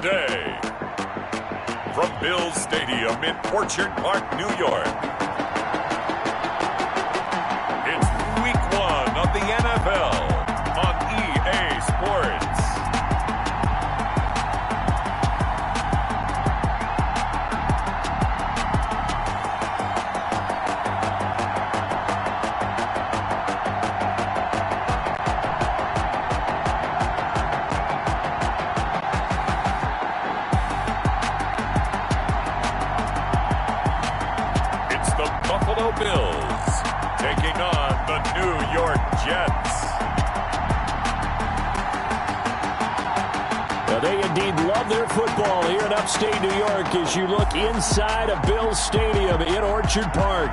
today. From Bills Stadium in Orchard Park, New York, it's Week 1 of the NFL on EA Sports. Bills taking on the New York Jets. Well, they indeed love their football here in upstate New York as you look inside of Bills Stadium in Orchard Park.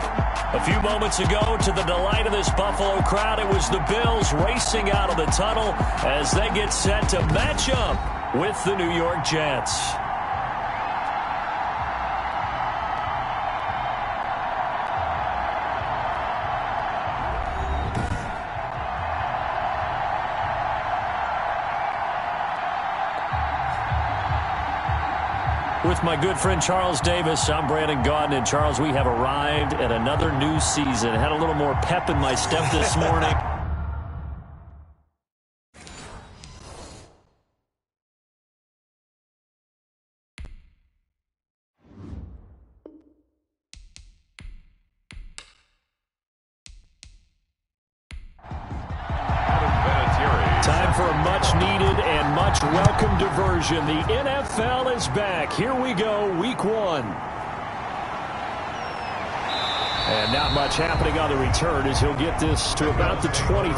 A few moments ago, to the delight of this Buffalo crowd, it was the Bills racing out of the tunnel as they get set to match up with the New York Jets. With my good friend Charles Davis, I'm Brandon Gaudin. And Charles, we have arrived at another new season. Had a little more pep in my step this morning. Time for a much-needed and much-welcome diversion. The NFL is back. Here we go, Week 1. And not much happening on the return as he'll get this to about the 23.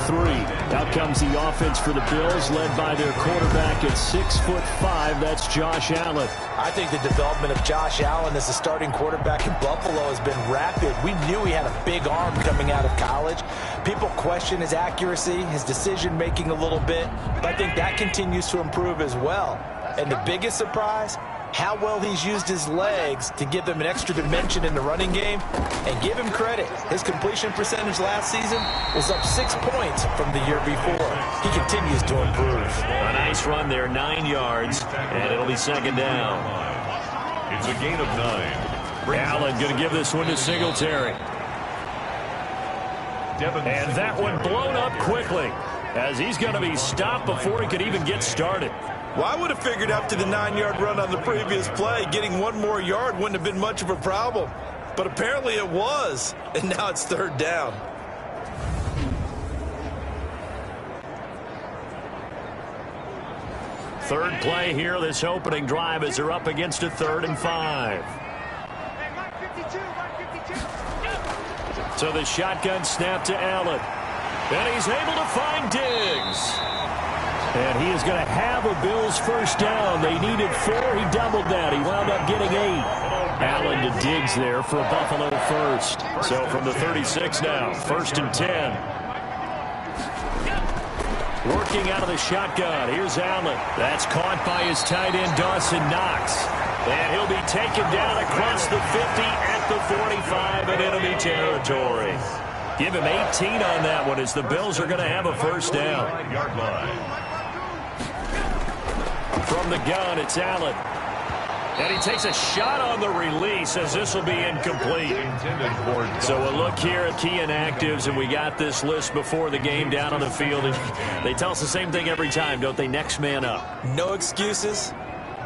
Out comes the offense for the Bills, led by their quarterback at 6'5". That's Josh Allen. I think the development of Josh Allen as the starting quarterback in Buffalo has been rapid. We knew he had a big arm coming out of college. People question his accuracy, his decision-making a little bit, but I think that continues to improve as well. And the biggest surprise, how well he's used his legs to give them an extra dimension in the running game. And give him credit, his completion percentage last season was up 6 points from the year before. He continues to improve. A nice run there, 9 yards, and it'll be second down. It's a gain of 9. Allen going to give this one to Singletary. And that one blown up quickly as he's going to be stopped before he could even get started. Well, I would have figured after the 9-yard run on the previous play, getting one more yard wouldn't have been much of a problem. But apparently it was, and now it's third down. Third play here, this opening drive as they're up against a 3rd and 5. So the shotgun snap to Allen. And he's able to find Diggs. And he is going to have a Bills first down. They needed 4. He doubled that. He wound up getting 8. Allen to Diggs there for a Buffalo first. So from the 36 now, 1st and 10. Working out of the shotgun. Here's Allen. That's caught by his tight end, Dawson Knox. And he'll be taken down across the 50 at the 45 in enemy territory. Give him 18 on that one as the Bills are going to have a first down. From the gun, it's Allen. And he takes a shot on the release as this will be incomplete. So a look here at key inactives, and we got this list before the game down on the field. And they tell us the same thing every time, don't they? Next man up. No excuses.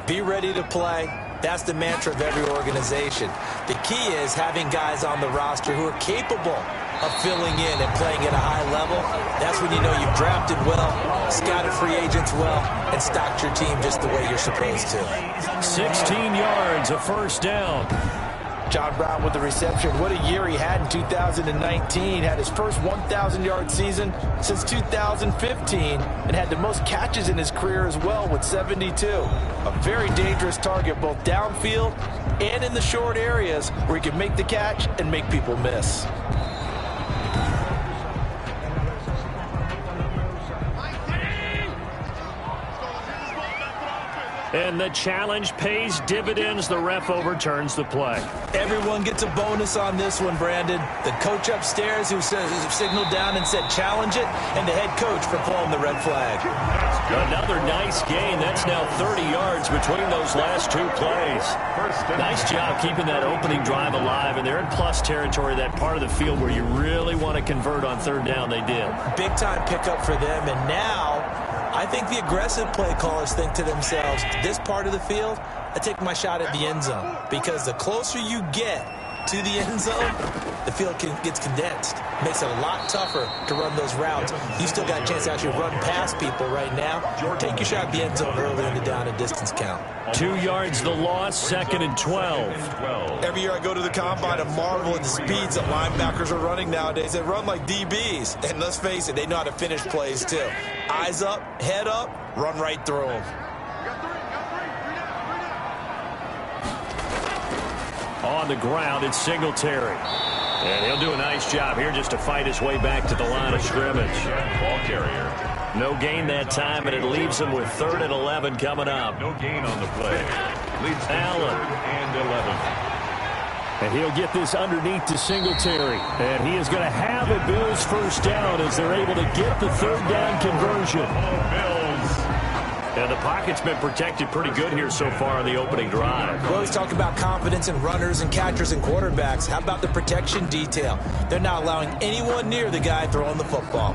Be ready to play. That's the mantra of every organization. The key is having guys on the roster who are capable of filling in and playing at a high level. That's when you know you've drafted well, scouted free agents well, and stocked your team just the way you're supposed to. 16 yards, a first down. John Brown with the reception. What a year he had in 2019. Had his first 1,000-yard season since 2015 and had the most catches in his career as well with 72. A very dangerous target both downfield and in the short areas where he can make the catch and make people miss. And the challenge pays dividends. The ref overturns the play. Everyone gets a bonus on this one, Brandon. The coach upstairs who signaled down and said challenge it, and the head coach for pulling the red flag. Another nice gain. That's now 30 yards between those last two plays. Nice job keeping that opening drive alive, and they're in plus territory, that part of the field where you really want to convert on third down. They did. Big-time pickup for them, and now I think the aggressive play callers think to themselves, this part of the field, I take my shot at the end zone, because the closer you get to the end zone, the field gets condensed. Makes it a lot tougher to run those routes. You still got a chance to actually run past people right now. Take your shot at the end zone early in the down and distance count. 2 yards the loss, 2nd and 12. Every year I go to the combine and marvel at the speeds that linebackers are running nowadays. They run like DBs. And let's face it, they know how to finish plays too. Eyes up, head up, run right through them. On the ground, it's Singletary. And he'll do a nice job here just to fight his way back to the line of scrimmage. Ball carrier. No gain that time, and it leaves him with 3rd and 11 coming up. No gain on the play. Leads to Allen. 3rd and 11. And he'll get this underneath to Singletary. And he is going to have a Bills first down as they're able to get the third down conversion. Bills. And the pocket's been protected pretty good here so far on the opening drive. We always talk about confidence in runners and catchers and quarterbacks. How about the protection detail? They're not allowing anyone near the guy throwing the football.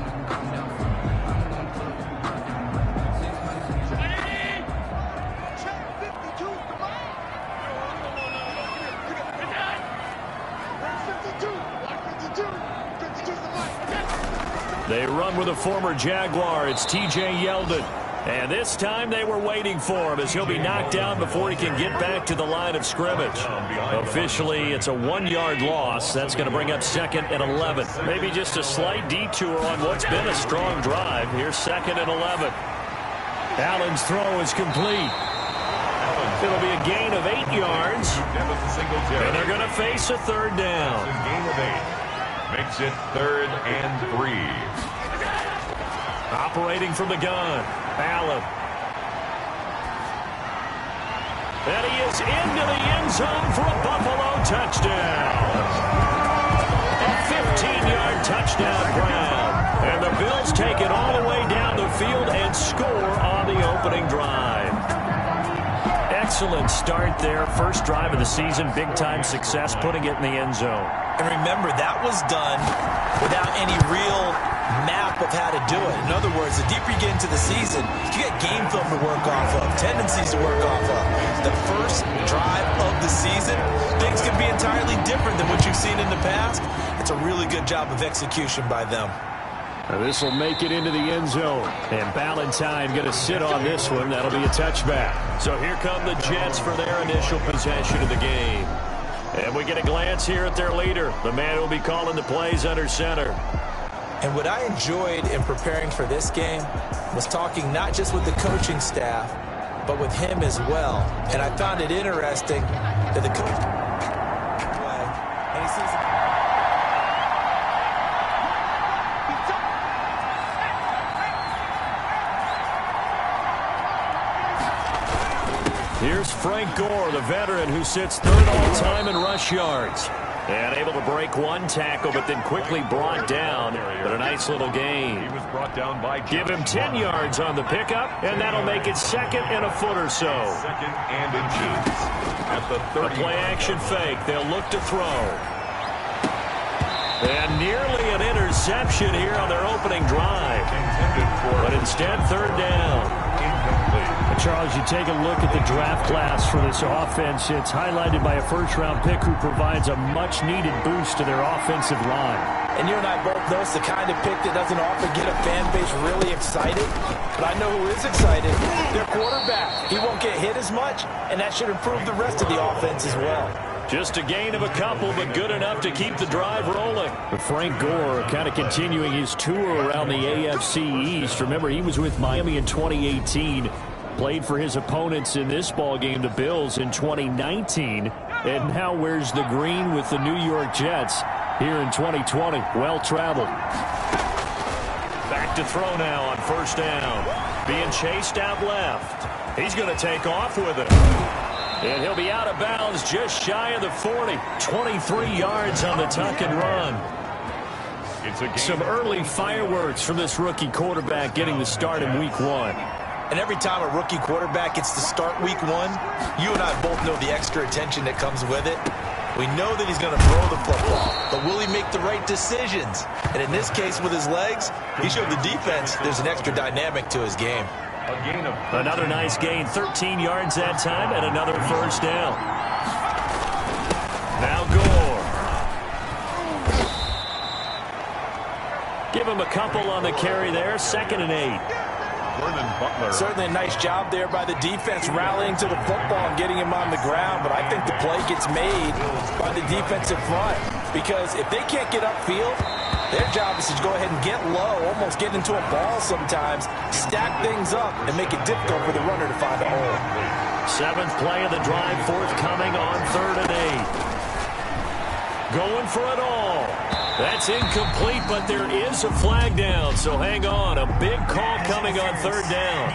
They run with a former Jaguar. It's T.J. Yeldon. And this time they were waiting for him as he'll be knocked down before he can get back to the line of scrimmage. Officially, it's a 1-yard loss. That's going to bring up 2nd and 11. Maybe just a slight detour on what's been a strong drive. Here's 2nd and 11. Allen's throw is complete. It'll be a gain of 8 yards. And they're going to face a third down. Gain of 8. Makes it 3rd and 3. Operating from the gun, Allen. And he is into the end zone for a Buffalo touchdown. A 15-yard touchdown grab. And the Bills take it all the way down the field and score on the opening drive. Excellent start there. First drive of the season, big-time success, putting it in the end zone. And remember, that was done without any real map of how to do it. In other words, the deeper you get into the season, you get game film to work off of, tendencies to work off of. The first drive of the season, things can be entirely different than what you've seen in the past. It's a really good job of execution by them. This will make it into the end zone. And Ballantyne going to sit on this one. That'll be a touchback. So here come the Jets for their initial possession of the game. And we get a glance here at their leader, the man who will be calling the plays under center. And what I enjoyed in preparing for this game was talking not just with the coaching staff, but with him as well. And I found it interesting that the coach... And he sees... Here's Frank Gore, the veteran who sits 3rd all-time in rush yards. And able to break one tackle, but then quickly brought down. But a nice little gain. He was brought down by Give him 10 yards on the pickup, and that'll make it 2nd and a foot or so. 2nd and inches. At the 30. A play-action fake. They'll look to throw. And nearly an interception here on their opening drive. But instead, 3rd down. Charles, you take a look at the draft class for this offense. It's highlighted by a first-round pick who provides a much-needed boost to their offensive line. And you and I both know it's the kind of pick that doesn't often get a fan base really excited. But I know who is excited. Their quarterback. He won't get hit as much, and that should improve the rest of the offense as well. Just a gain of a couple, but good enough to keep the drive rolling. But Frank Gore kind of continuing his tour around the AFC East. Remember, he was with Miami in 2018. Played for his opponents in this ballgame, the Bills, in 2019. And now wears the green with the New York Jets here in 2020. Well-traveled. Back to throw now on 1st down. Being chased out left. He's going to take off with it. And he'll be out of bounds just shy of the 40. 23 yards on the tuck and run. Some early fireworks from this rookie quarterback getting the start in week 1. And every time a rookie quarterback gets to start week one, you and I both know the extra attention that comes with it. We know that he's going to throw the football, but will he make the right decisions? And in this case, with his legs, he showed the defense there's an extra dynamic to his game. Another nice gain, 13 yards that time, and another first down. Now Gore. Give him a couple on the carry there, 2nd and 8. Certainly a nice job there by the defense rallying to the football and getting him on the ground, but I think the play gets made by the defensive front because if they can't get upfield, their job is to go ahead and get low, almost get into a ball sometimes, stack things up, and make it difficult for the runner to find a hole. 7th play of the drive forthcoming on 3rd and 8. Going for it all. That's incomplete, but there is a flag down, so hang on. A big call coming on 3rd down.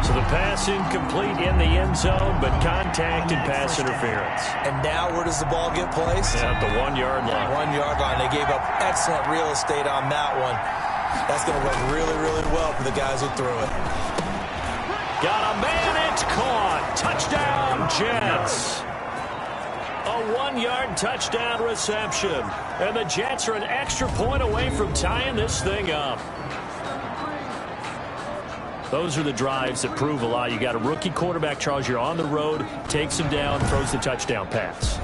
So the pass incomplete in the end zone, but contact and pass interference. And now where does the ball get placed? At the 1-yard line. 1-yard line. They gave up excellent real estate on that one. That's going to work really, really well for the guys who threw it. Got a man, it's caught. Touchdown, Jets. A 1-yard touchdown reception. And the Jets are an extra point away from tying this thing up. Those are the drives that prove a lot. You got a rookie quarterback, Charles. You're on the road, takes him down, throws the touchdown pass.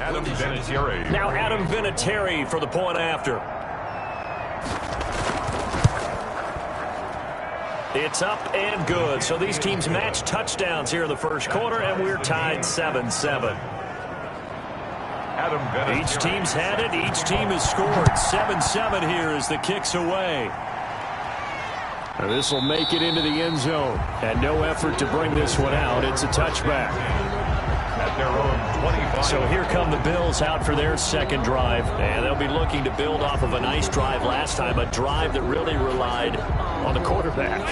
Adam Vinatieri. Now Adam Vinatieri for the point after. It's up and good. So these teams match touchdowns here in the first quarter, and we're tied 7-7. Each team's had it. Each team has scored. 7-7 here as the kick's away. And this will make it into the end zone. And no effort to bring this one out. It's a touchback. At their own 25. So here come the Bills out for their second drive. And they'll be looking to build off of a nice drive last time. A drive that really relied on the quarterback.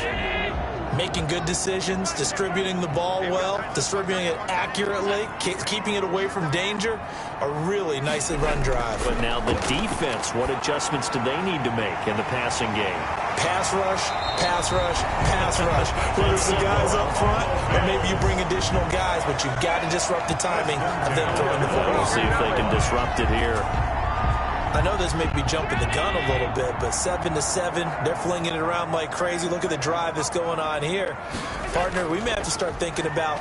Making good decisions, distributing the ball well, distributing it accurately, keeping it away from danger. A really nicely run drive. But now the defense, what adjustments do they need to make in the passing game? Pass rush, pass rush, pass rush. Whether it's the guys up front or maybe you bring additional guys, but you've got to disrupt the timing of them throwing the football. We'll see if they can disrupt it here. I know this may be jumping the gun a little bit, but 7-7, they're flinging it around like crazy. Look at the drive that's going on here. Partner, we may have to start thinking about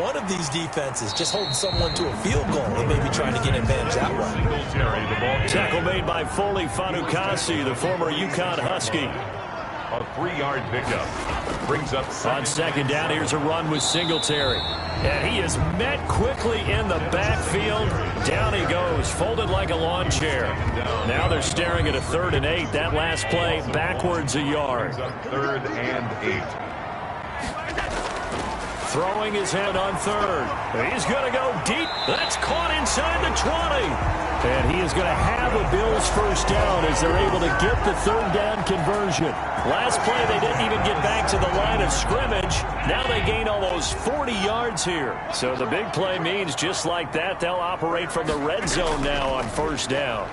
one of these defenses just holding someone to a field goal and maybe trying to get advantage that way. Tackle made by Foley Fatukasi, the former UConn Husky. A 3-yard pickup. Brings up on second down. Here's a run with Singletary. And he is met quickly in the backfield. Down he goes, folded like a lawn chair. Now they're staring at a 3rd and 8. That last play, backwards a yard. 3rd and 8. Throwing his head on 3rd. He's going to go deep. That's caught inside the 20. And he is going to have a Bills first down as they're able to get the 3rd down conversion. Last play, they didn't even get back to the line of scrimmage. Now they gain almost 40 yards here. So the big play means just like that, they'll operate from the red zone now on first down.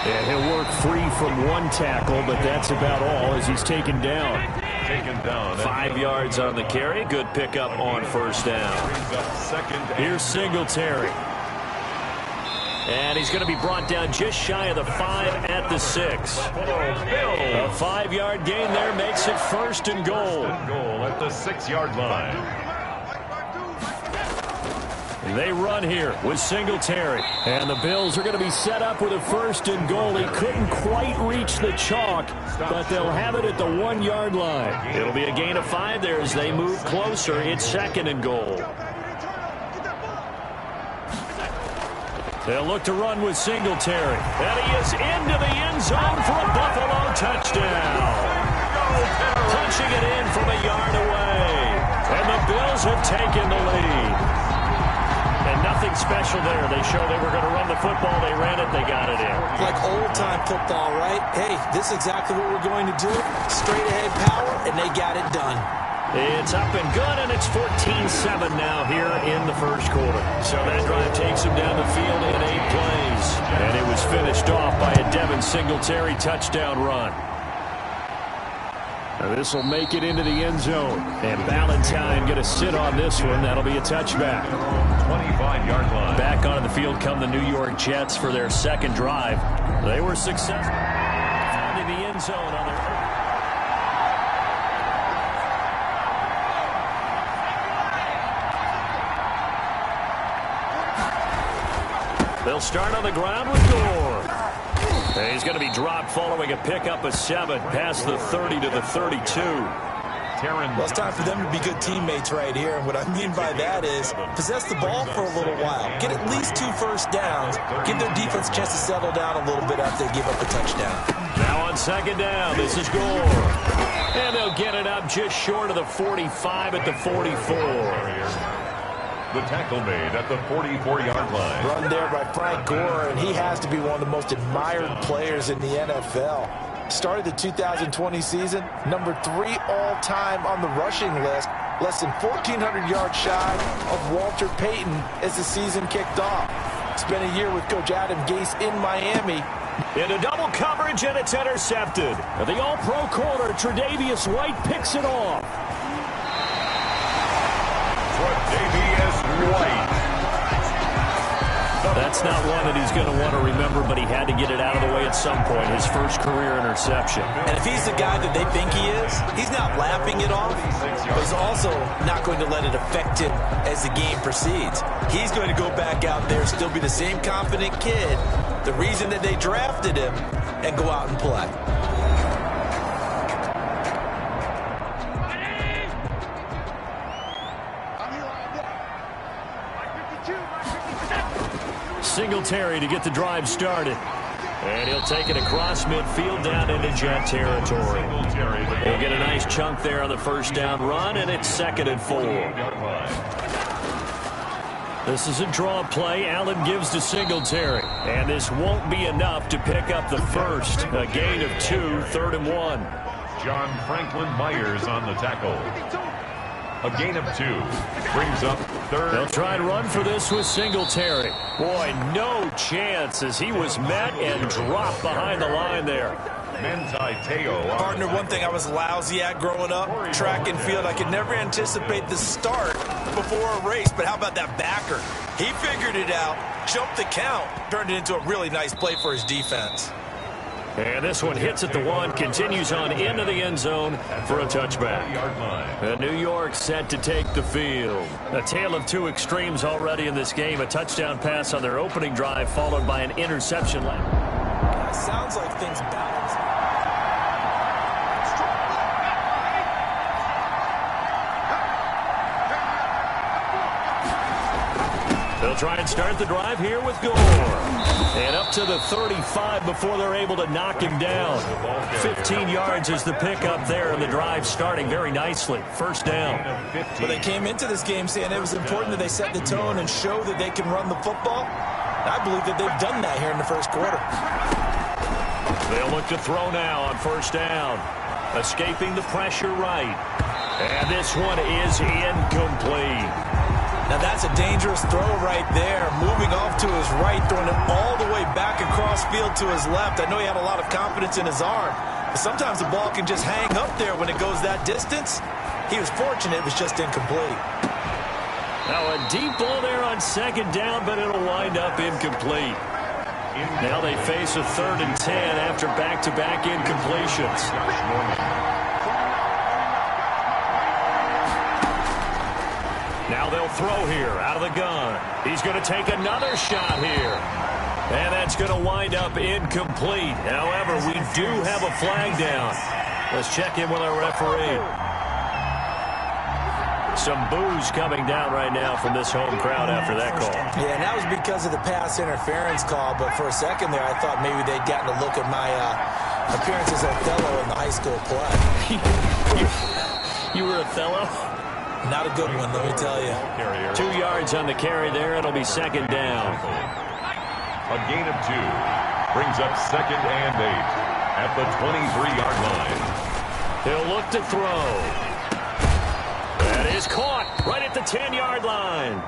And he'll work free from one tackle, but that's about all as he's taken down. 5 yards on the carry. Good pickup on first down. Here's Singletary. And he's going to be brought down just shy of the 5 at the 6. A 5-yard gain there makes it 1st and goal. At the 6-yard line. They run here with Singletary. And the Bills are going to be set up with a 1st and goal. He couldn't quite reach the chalk, but they'll have it at the 1-yard line. It'll be a gain of 5 there as they move closer. It's 2nd and goal. They'll look to run with Singletary. And he is into the end zone for a Buffalo touchdown. Punching it in from a yard away. And the Bills have taken the lead. And nothing special there. They showed they were going to run the football. They ran it. They got it in. Like old-time football, right? Hey, this is exactly what we're going to do. Straight-ahead power, and they got it done. It's up and good, and it's 14-7 now here in the first quarter. So that drive takes him down the field in 8 plays. And it was finished off by a Devin Singletary touchdown run. This will make it into the end zone. And Valentine going to sit on this one. That'll be a touchback. 25-yard line. Back onto the field come the New York Jets for their second drive. They were successful. Into the end zone on their They'll start on the ground with Gore. And he's going to be dropped following a pickup of 7 past the 30 to the 32. Well, it's time for them to be good teammates right here. And what I mean by that is possess the ball for a little while. Get at least 2 first downs. Give their defense a chance to settle down a little bit after they give up a touchdown. Now on second down, this is Gore. And they'll get it up just short of the 45 at the 44. The tackle made at the 44-yard line. Run there by Frank Gore, and he has to be one of the most admired players in the NFL. Started the 2020 season, number 3 all-time on the rushing list, less than 1,400 yards shy of Walter Payton as the season kicked off. Spent a year with Coach Adam Gase in Miami. Into double coverage, and it's intercepted. The all-pro corner, Tre'Davious White, picks it off. White. That's not one that he's going to want to remember, but he had to get it out of the way at some point. His first career interception. And if he's the guy that they think he is, he's not laughing it off, but he's also not going to let it affect him as the game proceeds. He's going to go back out there, still be the same confident kid, the reason that they drafted him, and go out and play. Singletary to get the drive started. And he'll take it across midfield down into Jet territory. He'll get a nice chunk there on the first down run, and it's 2nd and 4. This is a draw play. Allen gives to Singletary. And this won't be enough to pick up the first. A gain of 2, 3rd and 1. John Franklin Myers on the tackle. A gain of 2. Brings up 3rd. They'll try and run for this with Singletary. Boy, no chance as he was met and dropped behind the line there. Manti Te'o. Partner, one thing I was lousy at growing up, track and field, I could never anticipate the start before a race, but how about that backer? He figured it out, jumped the count, turned it into a really nice play for his defense. And this one hits at the 1, continues on into the end zone for a touchback. And New York set to take the field. A tale of 2 extremes already in this game. A touchdown pass on their opening drive, followed by an interception. Sounds like things balance. They'll try and start the drive here with Gore. And up to the 35 before they're able to knock him down. 15 yards is the pickup there, and the drive starting very nicely. First down. Well, they came into this game saying it was important that they set the tone and show that they can run the football. I believe that they've done that here in the first quarter. They'll look to throw now on first down. Escaping the pressure right. And this one is incomplete. Now that's a dangerous throw right there. Moving off to his right, throwing it all the way back across field to his left. I know he had a lot of confidence in his arm, but sometimes the ball can just hang up there when it goes that distance. He was fortunate it was just incomplete. Now a deep ball there on second down, but it'll wind up incomplete. Now they face a 3rd and 10 after back-to-back incompletions. Now they'll throw here out of the gun. He's going to take another shot here. And that's going to wind up incomplete. However, we do have a flag down. Let's check in with our referee. Some boos coming down right now from this home crowd after that call. Yeah, and that was because of the pass interference call. But for a second there, I thought maybe they'd gotten a look at my appearance as Othello in the high school play. You were Othello? Not a good one, let me tell you. 2 yards on the carry there. It'll be second down. A gain of 2. Brings up 2nd and 8 at the 23-yard line. He'll look to throw. is caught right at the 10-yard line.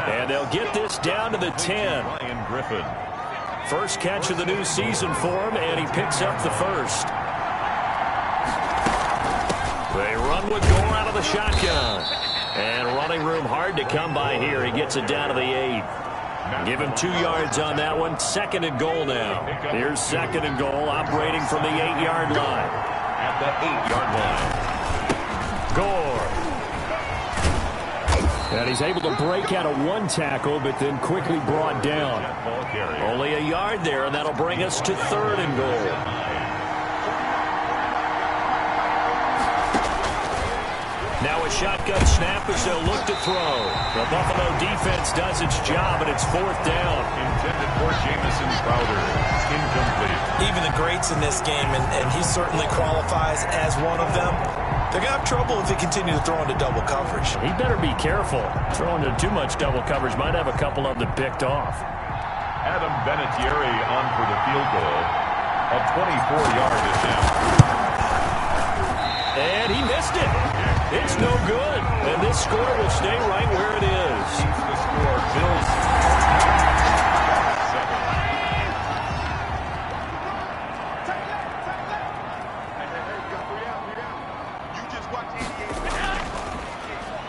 And they'll get this down to the 10. Ryan Griffin. First catch of the new season for him, and he picks up the first. They run with Gore out of the shotgun. And running room hard to come by here. He gets it down to the 8. Give him 2 yards on that one. Second and goal now. Here's second and goal, operating from the 8-yard line. At the 8-yard line. Gore. And he's able to break out of one tackle, but then quickly brought down. Only a yard there, and that'll bring us to third and goal. Now a shotgun snap as they'll look to throw. The Buffalo defense does its job, and it's fourth down. Intended for Jamison Crowder. Incomplete. Even the greats in this game, and he certainly qualifies as one of them, they're going to have trouble if they continue to throw into double coverage. He better be careful. Throwing into too much double coverage might have a couple of them picked off. Adam Vinatieri on for the field goal. A 24-yard attempt. And he missed it. It's no good. And this score will stay right where it is. Keeps the score. Bills.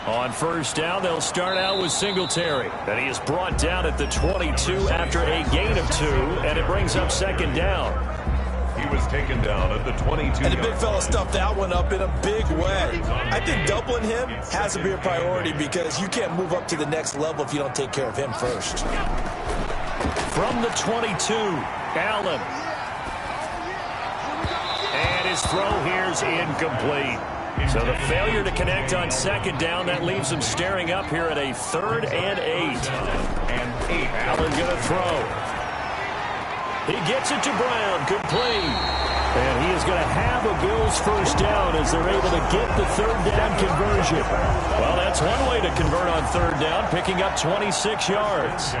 On first down, they'll start out with Singletary. And he is brought down at the 22 after a gain of 2, and it brings up second down. He was taken down at the 22. And the big fella stuffed that one up in a big way. I think doubling him has to be a priority because you can't move up to the next level if you don't take care of him first. From the 22, Allen. And his throw here's incomplete. So the failure to connect on second down, that leaves him staring up here at a 3rd and 8. Allen going to throw. He gets it to Brown, complete. And he is going to have a Bills first down as they're able to get the third down conversion. Well, that's one way to convert on third down, picking up 26 yards.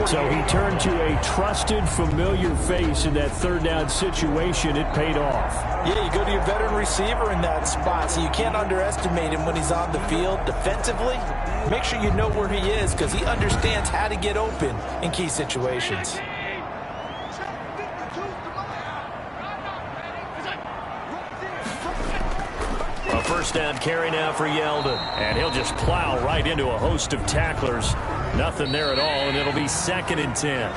So he turned to a trusted, familiar face in that third down situation. It paid off. Yeah, you go to your veteran receiver in that spot, so you can't underestimate him when he's on the field defensively. Make sure you know where he is because he understands how to get open in key situations. A first down carry now for Yeldon. And he'll just plow right into a host of tacklers. Nothing there at all, and it'll be 2nd and 10.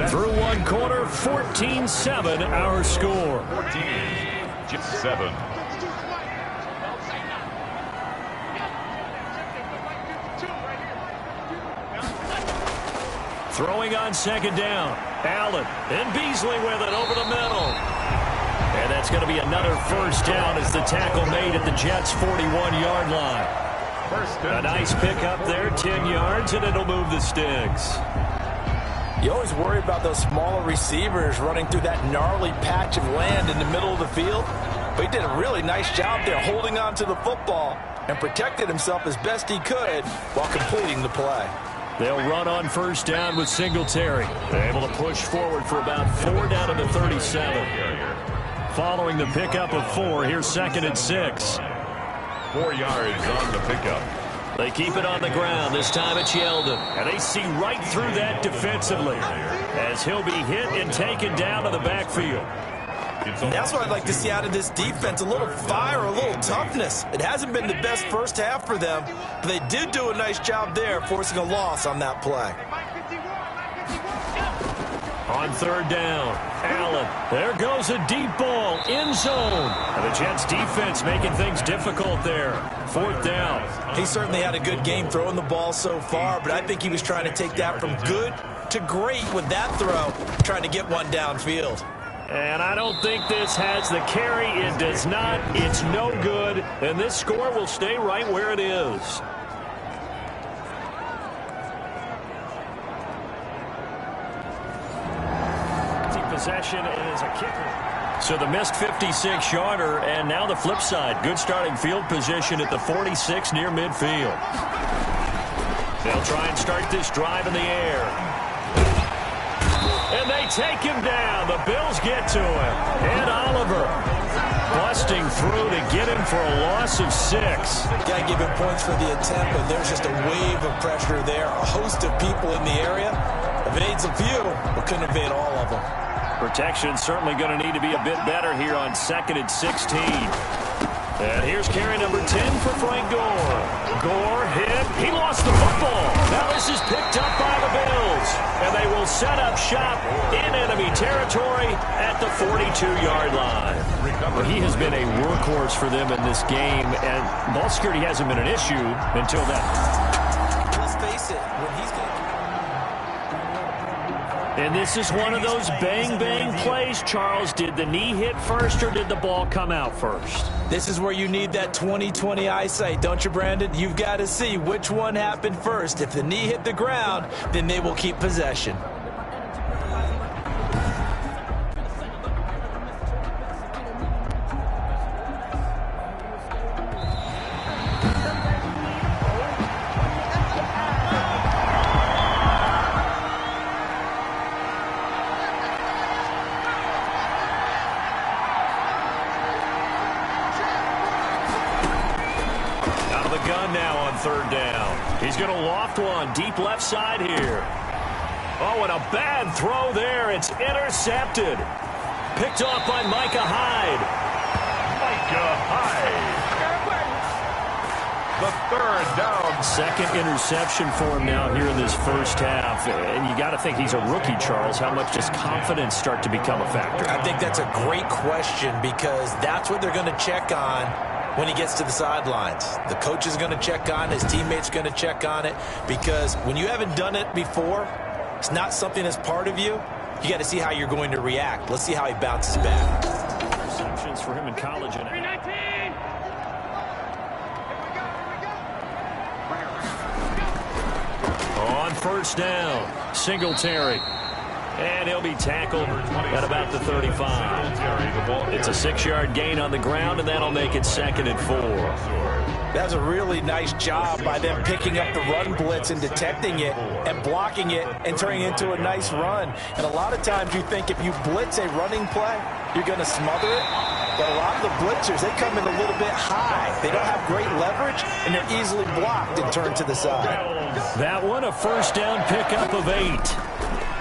Through one quarter, 14-7 our score. 14-7. Throwing on second down. Allen and Beasley with it over the middle. And that's going to be another first down as the tackle made at the Jets' 41-yard line. A nice pickup there, 10 yards, and it'll move the sticks. You always worry about those smaller receivers running through that gnarly patch of land in the middle of the field. But he did a really nice job there holding on to the football and protected himself as best he could while completing the play. They'll run on first down with Singletary. They're able to push forward for about 4 down to the 37. Following the pickup of 4, here's 2nd and 6. 4 yards on the pickup. They keep it on the ground. This time it's Yeldon. And they see right through that defensively as he'll be hit and taken down to the backfield. That's what I'd like to see out of this defense, a little fire, a little toughness. It hasn't been the best first half for them, but they did do a nice job there, forcing a loss on that play. On third down, Allen. There goes a deep ball, end zone. And the Jets defense making things difficult there. 4th down. He certainly had a good game throwing the ball so far, but I think he was trying to take that from good to great with that throw, trying to get one downfield. And I don't think this has the carry. It does not. It's no good. And this score will stay right where it is. Possession is a kicker. So the missed 56-yarder, and now the flip side. Good starting field position at the 46 near midfield. They'll try and start this drive in the air. And they take him down. The Bills get to him. And Oliver. Plus busting through to get him for a loss of 6. Got to give him points for the attempt, but there's just a wave of pressure there. A host of people in the area. Evades a few, but couldn't evade all of them. Protection certainly going to need to be a bit better here on 2nd and 16. And here's carry number 10 for Frank Gore. Gore hit. He lost the football. Now this is picked up by the Bills. And they will set up shop in enemy territory at the 42-yard line. Well, he has been a workhorse for them in this game, and ball security hasn't been an issue until then. Let's face it, when he's going to... And this is one of those bang-bang plays, Charles. Did the knee hit first or did the ball come out first? This is where you need that 20/20 eyesight, don't you, Brandon? You've got to see which one happened first. If the knee hit the ground, then they will keep possession. Third down. He's going to loft one deep left side here. Oh, and a bad throw there. It's intercepted. Picked off by Micah Hyde. Micah Hyde. The third down. Second interception for him now here in this first half. And you got to think he's a rookie, Charles. How much does confidence start to become a factor? I think that's a great question because that's what they're going to check on when he gets to the sidelines. The coach is going to check on it. His teammates are going to check on it because when you haven't done it before, it's not something that's part of you. You got to see how you're going to react. Let's see how he bounces back. Interceptions for him in college. On first down, Singletary. And he'll be tackled at about the 35. It's a 6-yard gain on the ground, and that'll make it 2nd and 4. That's a really nice job by them picking up the run blitz and detecting it and blocking it and turning it into a nice run. And a lot of times you think if you blitz a running play, you're going to smother it. But a lot of the blitzers, they come in a little bit high. They don't have great leverage, and they're easily blocked and turned to the side. That one, a first down pickup of 8.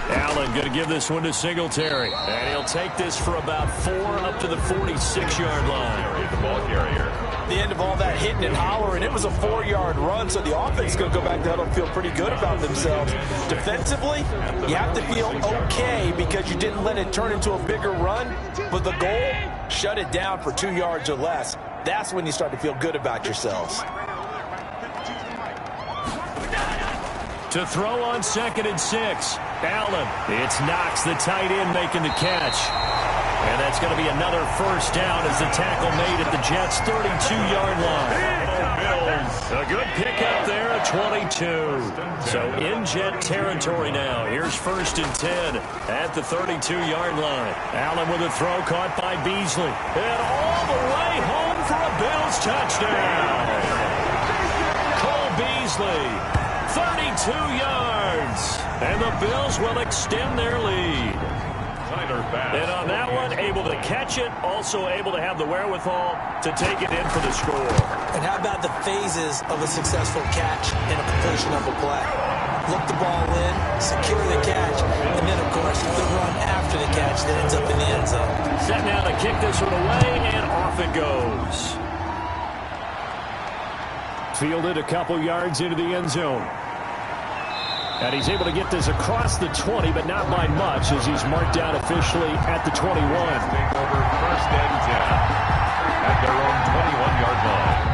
Allen going to give this one to Singletary. And he'll take this for about 4 up to the 46-yard line. The ball carrier. The end of all that hitting and hollering, it was a 4-yard run, so the offense is going to go back down and feel pretty good about themselves. Defensively, you have to feel okay because you didn't let it turn into a bigger run, but the goal, shut it down for 2 yards or less. That's when you start to feel good about yourselves. To throw on 2nd and 6. Allen. It's Knox, the tight end, making the catch. And that's going to be another first down as the tackle made at the Jets' 32-yard line. A good pickup there at 22. So in Jet territory now. Here's 1st and 10 at the 32-yard line. Allen with a throw caught by Beasley. And all the way home for a Bills touchdown. Cole Beasley, 32 yards. And the Bills will extend their lead. And on that one, able to catch it, also able to have the wherewithal to take it in for the score. And how about the phases of a successful catch and a completion of a play? Look the ball in, secure the catch, and then, of course, the run after the catch that ends up in the end zone. Set now to kick this one away, and off it goes. Fielded a couple yards into the end zone. And he's able to get this across the 20, but not by much as he's marked down officially at the 21. Over 1st and 10 at their own 21-yard line.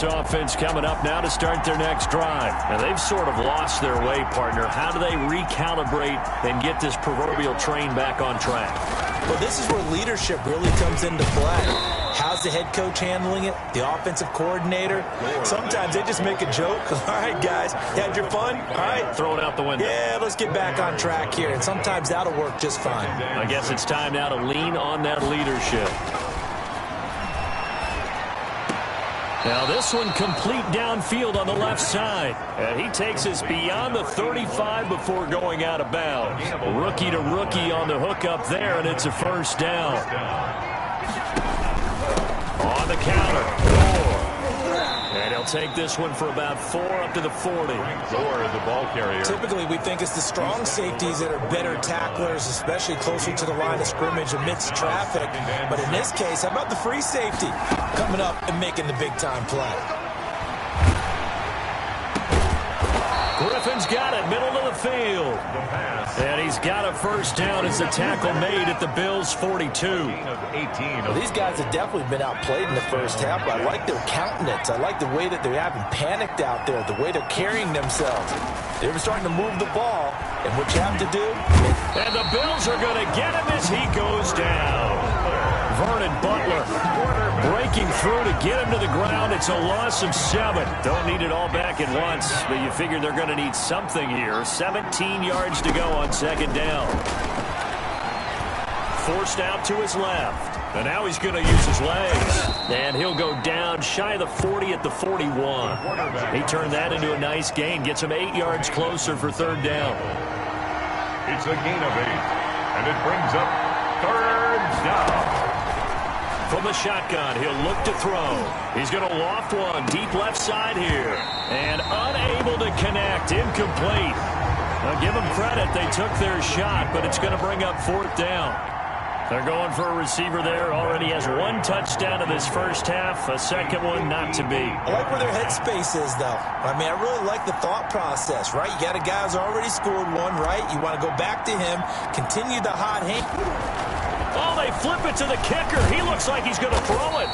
Offense coming up now to start their next drive. Now they've sort of lost their way, partner. How do they recalibrate and get this proverbial train back on track? Well, this is where leadership really comes into play. How's the head coach handling it? The offensive coordinator? Sometimes they just make a joke. All right, guys, you had your fun? All right. Throw it out the window. Yeah, let's get back on track here. And sometimes that'll work just fine. I guess it's time now to lean on that leadership. Now this one complete downfield on the left side. And he takes us beyond the 35 before going out of bounds. Rookie to rookie on the hook up there, and it's a first down. On the counter. And he'll take this one for about 4 up to the 40. Gore, the ball carrier. Typically, we think it's the strong safeties that are better tacklers, especially closer to the line of scrimmage amidst traffic. But in this case, how about the free safety coming up and making the big-time play? Griffin's got it, middle of the field. And he's got a first down as the tackle made at the Bills' 42. Well, these guys have definitely been outplayed in the first half, but I like their countenance. I like the way that they haven't panicked out there, the way they're carrying themselves. They were starting to move the ball, and what you have to do... And the Bills are going to get him as he goes down. Vernon Butler breaking through to get him to the ground. It's a loss of 7. Don't need it all back at once, but you figure they're going to need something here. 17 yards to go on second down. Forced out to his left. And now he's going to use his legs. And he'll go down shy of the 40 at the 41. He turned that into a nice gain. Gets him 8 yards closer for third down. It's a gain of 8. And it brings up third down. From the shotgun, he'll look to throw. He's going to loft one deep left side here. And unable to connect. Incomplete. Now give them credit. They took their shot, but it's going to bring up fourth down. They're going for a receiver there. Already has 1 touchdown in this first half. A second one not to be. I like where their headspace is, though. I mean, I really like the thought process, right? You got a guy who's already scored one, right? You want to go back to him, continue the hot hand. Oh, they flip it to the kicker. He looks like he's going to throw it.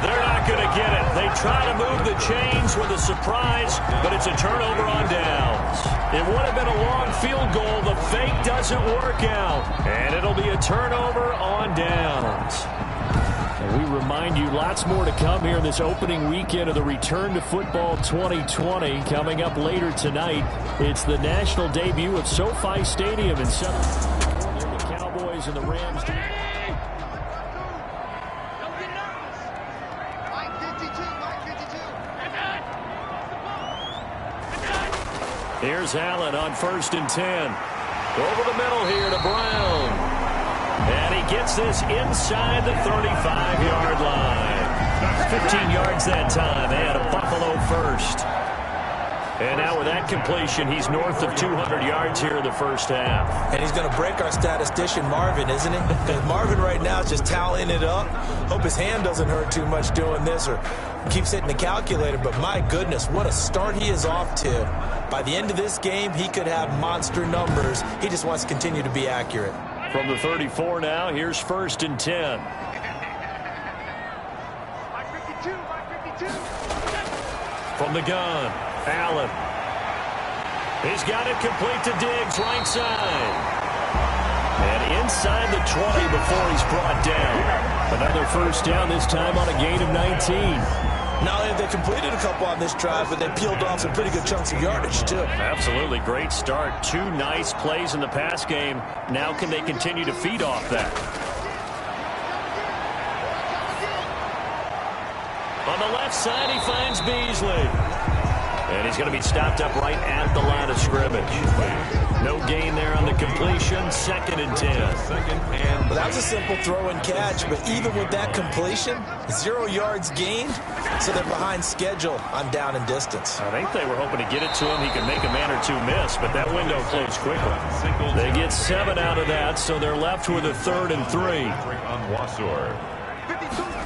They're not going to get it. They try to move the chains with a surprise, but it's a turnover on downs. It would have been a long field goal. The fake doesn't work out, and it'll be a turnover on downs. And we remind you, lots more to come here in this opening weekend of the Return to Football 2020. Coming up later tonight, it's the national debut at SoFi Stadium in Southern California. The Cowboys and the Rams. Here's Allen on 1st and 10. Over the middle here to Brown. And he gets this inside the 35-yard line. 15 yards that time. They had a Buffalo first. And now with that completion, he's north of 200 yards here in the first half. And he's going to break our statistician Marvin, isn't he? Because Marvin right now is just tallying it up. Hope his hand doesn't hurt too much doing this or keeps hitting the calculator. But my goodness, what a start he is off to. By the end of this game, he could have monster numbers. He just wants to continue to be accurate. From the 34 now, here's 1st and 10. From the gun, Allen. He's got it complete to Diggs, right side. And inside the 20 before he's brought down. Another first down, this time on a gain of 19. Not only have they completed a couple on this drive, but they peeled off some pretty good chunks of yardage, too. Absolutely. Great start. 2 nice plays in the pass game. Now can they continue to feed off that? On the left side, he finds Beasley. And he's going to be stopped up right at the line of scrimmage. No gain there on the completion. 2nd and 10. Well, that was a simple throw and catch, but even with that completion, 0 yards gained, so they're behind schedule on down and distance. I think they were hoping to get it to him. He could make a man or two miss, but that window closed quickly. They get 7 out of that, so they're left with a 3rd and 3. On Wassor.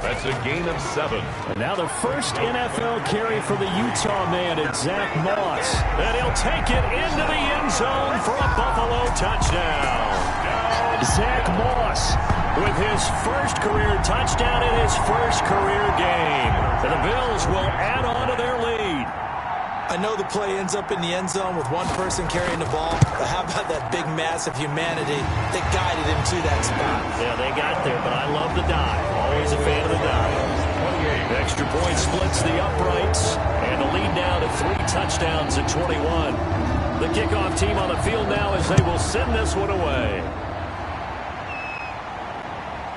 That's a gain of 7. And now the first NFL carry for the Utah man, it's Zach Moss. And he'll take it into the end zone for a Buffalo touchdown. Zach Moss with his first career touchdown in his first career game. And the Bills will add on to their lead. I know the play ends up in the end zone with one person carrying the ball, but how about that big mass of humanity that guided him to that spot? Yeah, they got there, but I love the dive. Always a fan of the dive. Extra point splits the uprights, and the lead now to 3 touchdowns at 21. The kickoff team on the field now as they will send this one away.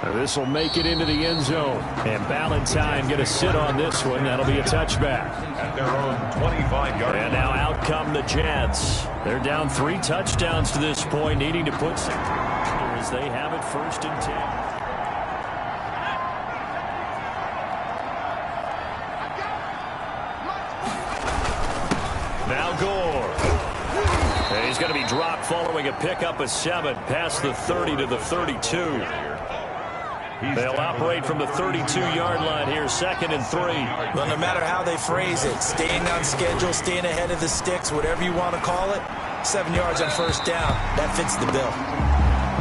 This will make it into the end zone. And Ballantyne going to sit on this one. That'll be a touchback. At their own 25-yard. And now out come the Jets. They're down 3 touchdowns to this point, needing to put some as they have it 1st and 10. Now Gore. And he's going to be dropped following a pickup of 7 past the 30 to the 32. They'll operate from the 32-yard line here, 2nd and 3. Well, no matter how they phrase it, staying on schedule, staying ahead of the sticks, whatever you want to call it, 7 yards on 1st down, that fits the bill.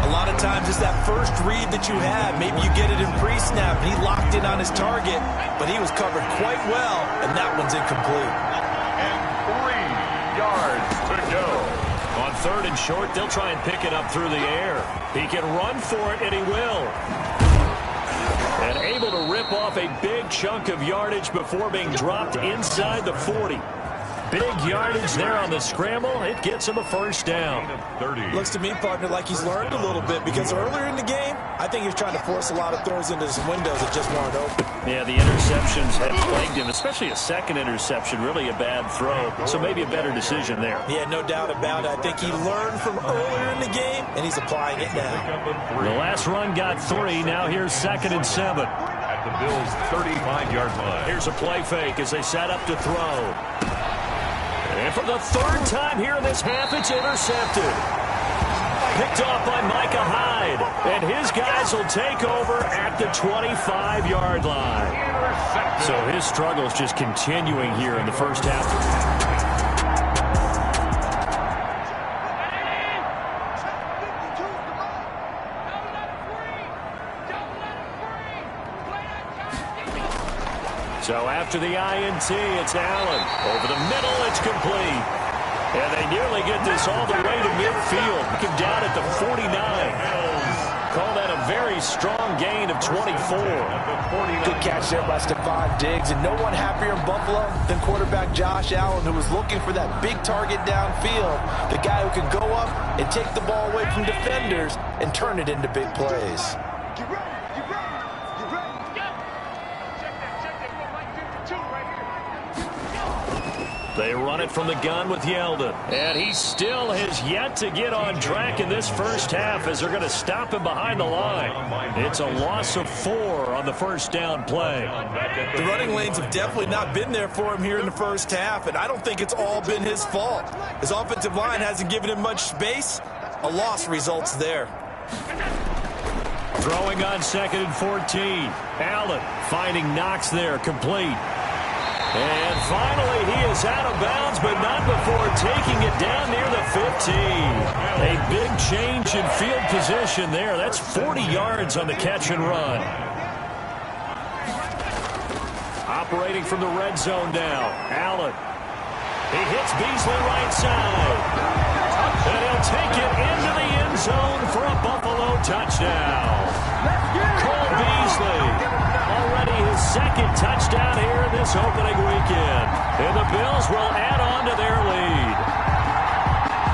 A lot of times it's that first read that you have. Maybe you get it in pre-snap, and he locked in on his target, but he was covered quite well, and that one's incomplete. And 3 yards to go. On 3rd and short, they'll try and pick it up through the air. He can run for it, and he will. And able to rip off a big chunk of yardage before being dropped inside the 40. Big yardage there on the scramble. It gets him a 1st down. 30. Looks to me, partner, like he's learned a little bit, because earlier in the game, I think he was trying to force a lot of throws into some windows that just weren't open. Yeah, the interceptions have plagued him, especially a 2nd interception, really a bad throw. So maybe a better decision there. Yeah, no doubt about it. I think he learned from earlier in the game, and he's applying it now. The last run got 3. Now here's 2nd and 7. At the Bills' 35-yard line. Here's a play fake as they set up to throw. And for the 3rd time here in this half, it's intercepted. Picked off by Micah Hyde. And his guys will take over at the 25-yard line. So his struggles just continuing here in the 1st half. So after the INT, it's Allen. Over the middle, it's complete. And they nearly get this all the way to midfield. He came down at the 49. Call that a very strong gain of 24. Good catch there by Stephon Diggs. And no one happier in Buffalo than quarterback Josh Allen, who was looking for that big target downfield. The guy who can go up and take the ball away from defenders and turn it into big plays. They run it from the gun with Yeldon. And he still has yet to get on track in this 1st half as they're going to stop him behind the line. It's a loss of 4 on the 1st down play. The running lanes have definitely not been there for him here in the 1st half, and I don't think it's all been his fault. His offensive line hasn't given him much space. A loss results there. Throwing on 2nd and 14. Allen finding Knox there, complete. And finally, he is out of bounds, but not before taking it down near the 15. A big change in field position there. That's 40 yards on the catch and run. Operating from the red zone now. Allen. He hits Beasley right side. And he'll take it into the end zone for a Buffalo touchdown. Cole Beasley. Already his 2nd touchdown here in this opening weekend. And the Bills will add on to their lead.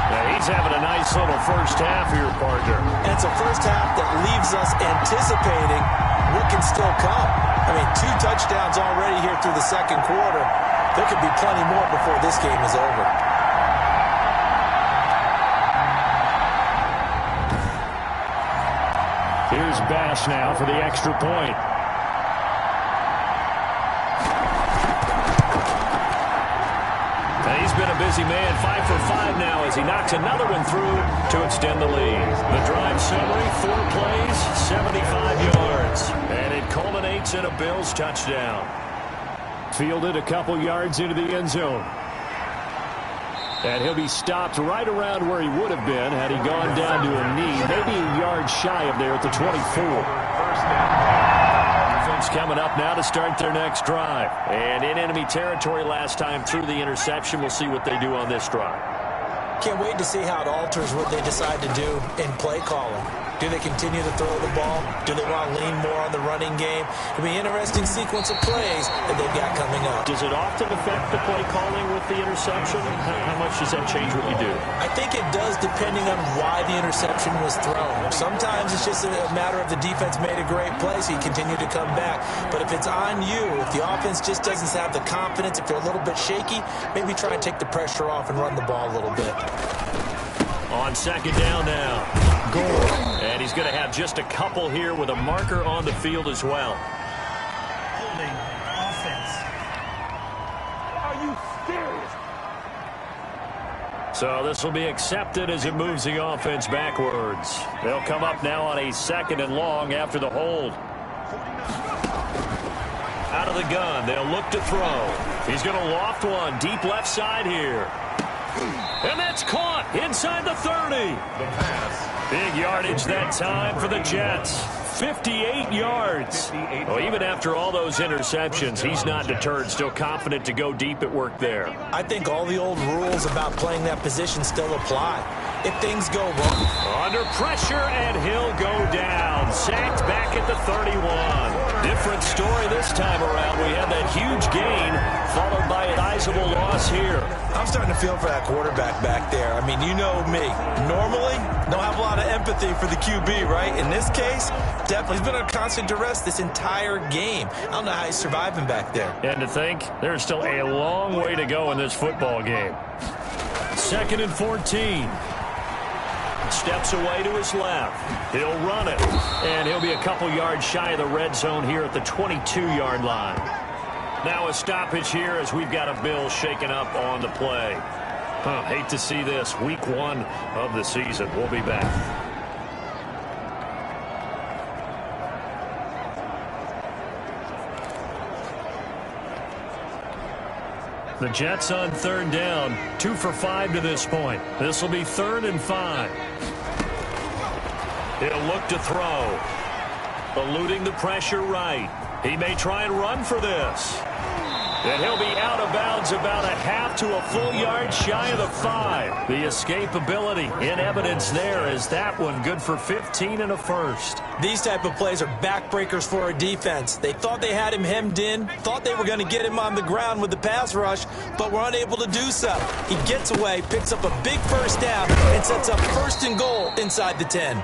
Now he's having a nice little 1st half here, partner. And it's a 1st half that leaves us anticipating what can still come. I mean, 2 touchdowns already here through the 2nd quarter. There could be plenty more before this game is over. Here's Bass now for the extra point. He's been a busy man, 5 for 5 now as he knocks another one through to extend the lead. The drive summary, 4 plays, 75 yards. And it culminates in a Bills touchdown. Fielded a couple yards into the end zone. And he'll be stopped right around where he would have been had he gone down to a knee, maybe a yard shy of there at the 24. Coming up now to start their next drive. And in enemy territory last time through the interception. We'll see what they do on this drive. Can't wait to see how it alters what they decide to do in play calling. Do they continue to throw the ball? Do they want to lean more on the running game? It'll be an interesting sequence of plays that they've got coming up. Does it often affect the play calling with the interception? How much does that change what you do? I think it does depending on why the interception was thrown. Sometimes it's just a matter of the defense made a great play, so you continue to come back. But if it's on you, if the offense just doesn't have the confidence, if they're a little bit shaky, maybe try and take the pressure off and run the ball a little bit. On second down now, Gore. And he's going to have just a couple here with a marker on the field as well. Holding offense. Are you serious? So this will be accepted as it moves the offense backwards. They'll come up now on a second and long after the hold. Out of the gun, they'll look to throw. He's going to loft one deep left side here. And that's caught inside the 30. The pass. Big yardage that time for the Jets. 58 yards. Well, even after all those interceptions, he's not deterred, still confident to go deep at work there. I think all the old rules about playing that position still apply. If things go wrong. Under pressure, and he'll go down. Sacked back at the 31. Different story this time around. We had that huge gain, followed by a sizable loss here. I'm starting to feel for that quarterback back there. I mean, you know me. Normally, don't have a lot of empathy for the QB, right? In this case, definitely. He's been under constant duress this entire game. I don't know how he's surviving back there. And to think, there's still a long way to go in this football game. 2nd and 14. Steps away to his left. He'll run it. And he'll be a couple yards shy of the red zone here at the 22-yard line. Now a stoppage here as we've got a Bill shaken up on the play. Hate to see this. Week 1 of the season. We'll be back. The Jets on 3rd down. 2 for 5 to this point. This will be 3rd and 5. He'll look to throw. Eluding the pressure right. He may try and run for this. And he'll be out of bounds about a half to a full yard shy of the 5. The escapability in evidence there is that one good for 15 and a first. These type of plays are backbreakers for a defense. They thought they had him hemmed in, thought they were going to get him on the ground with the pass rush, but were unable to do so. He gets away, picks up a big first down, and sets up 1st and goal inside the 10.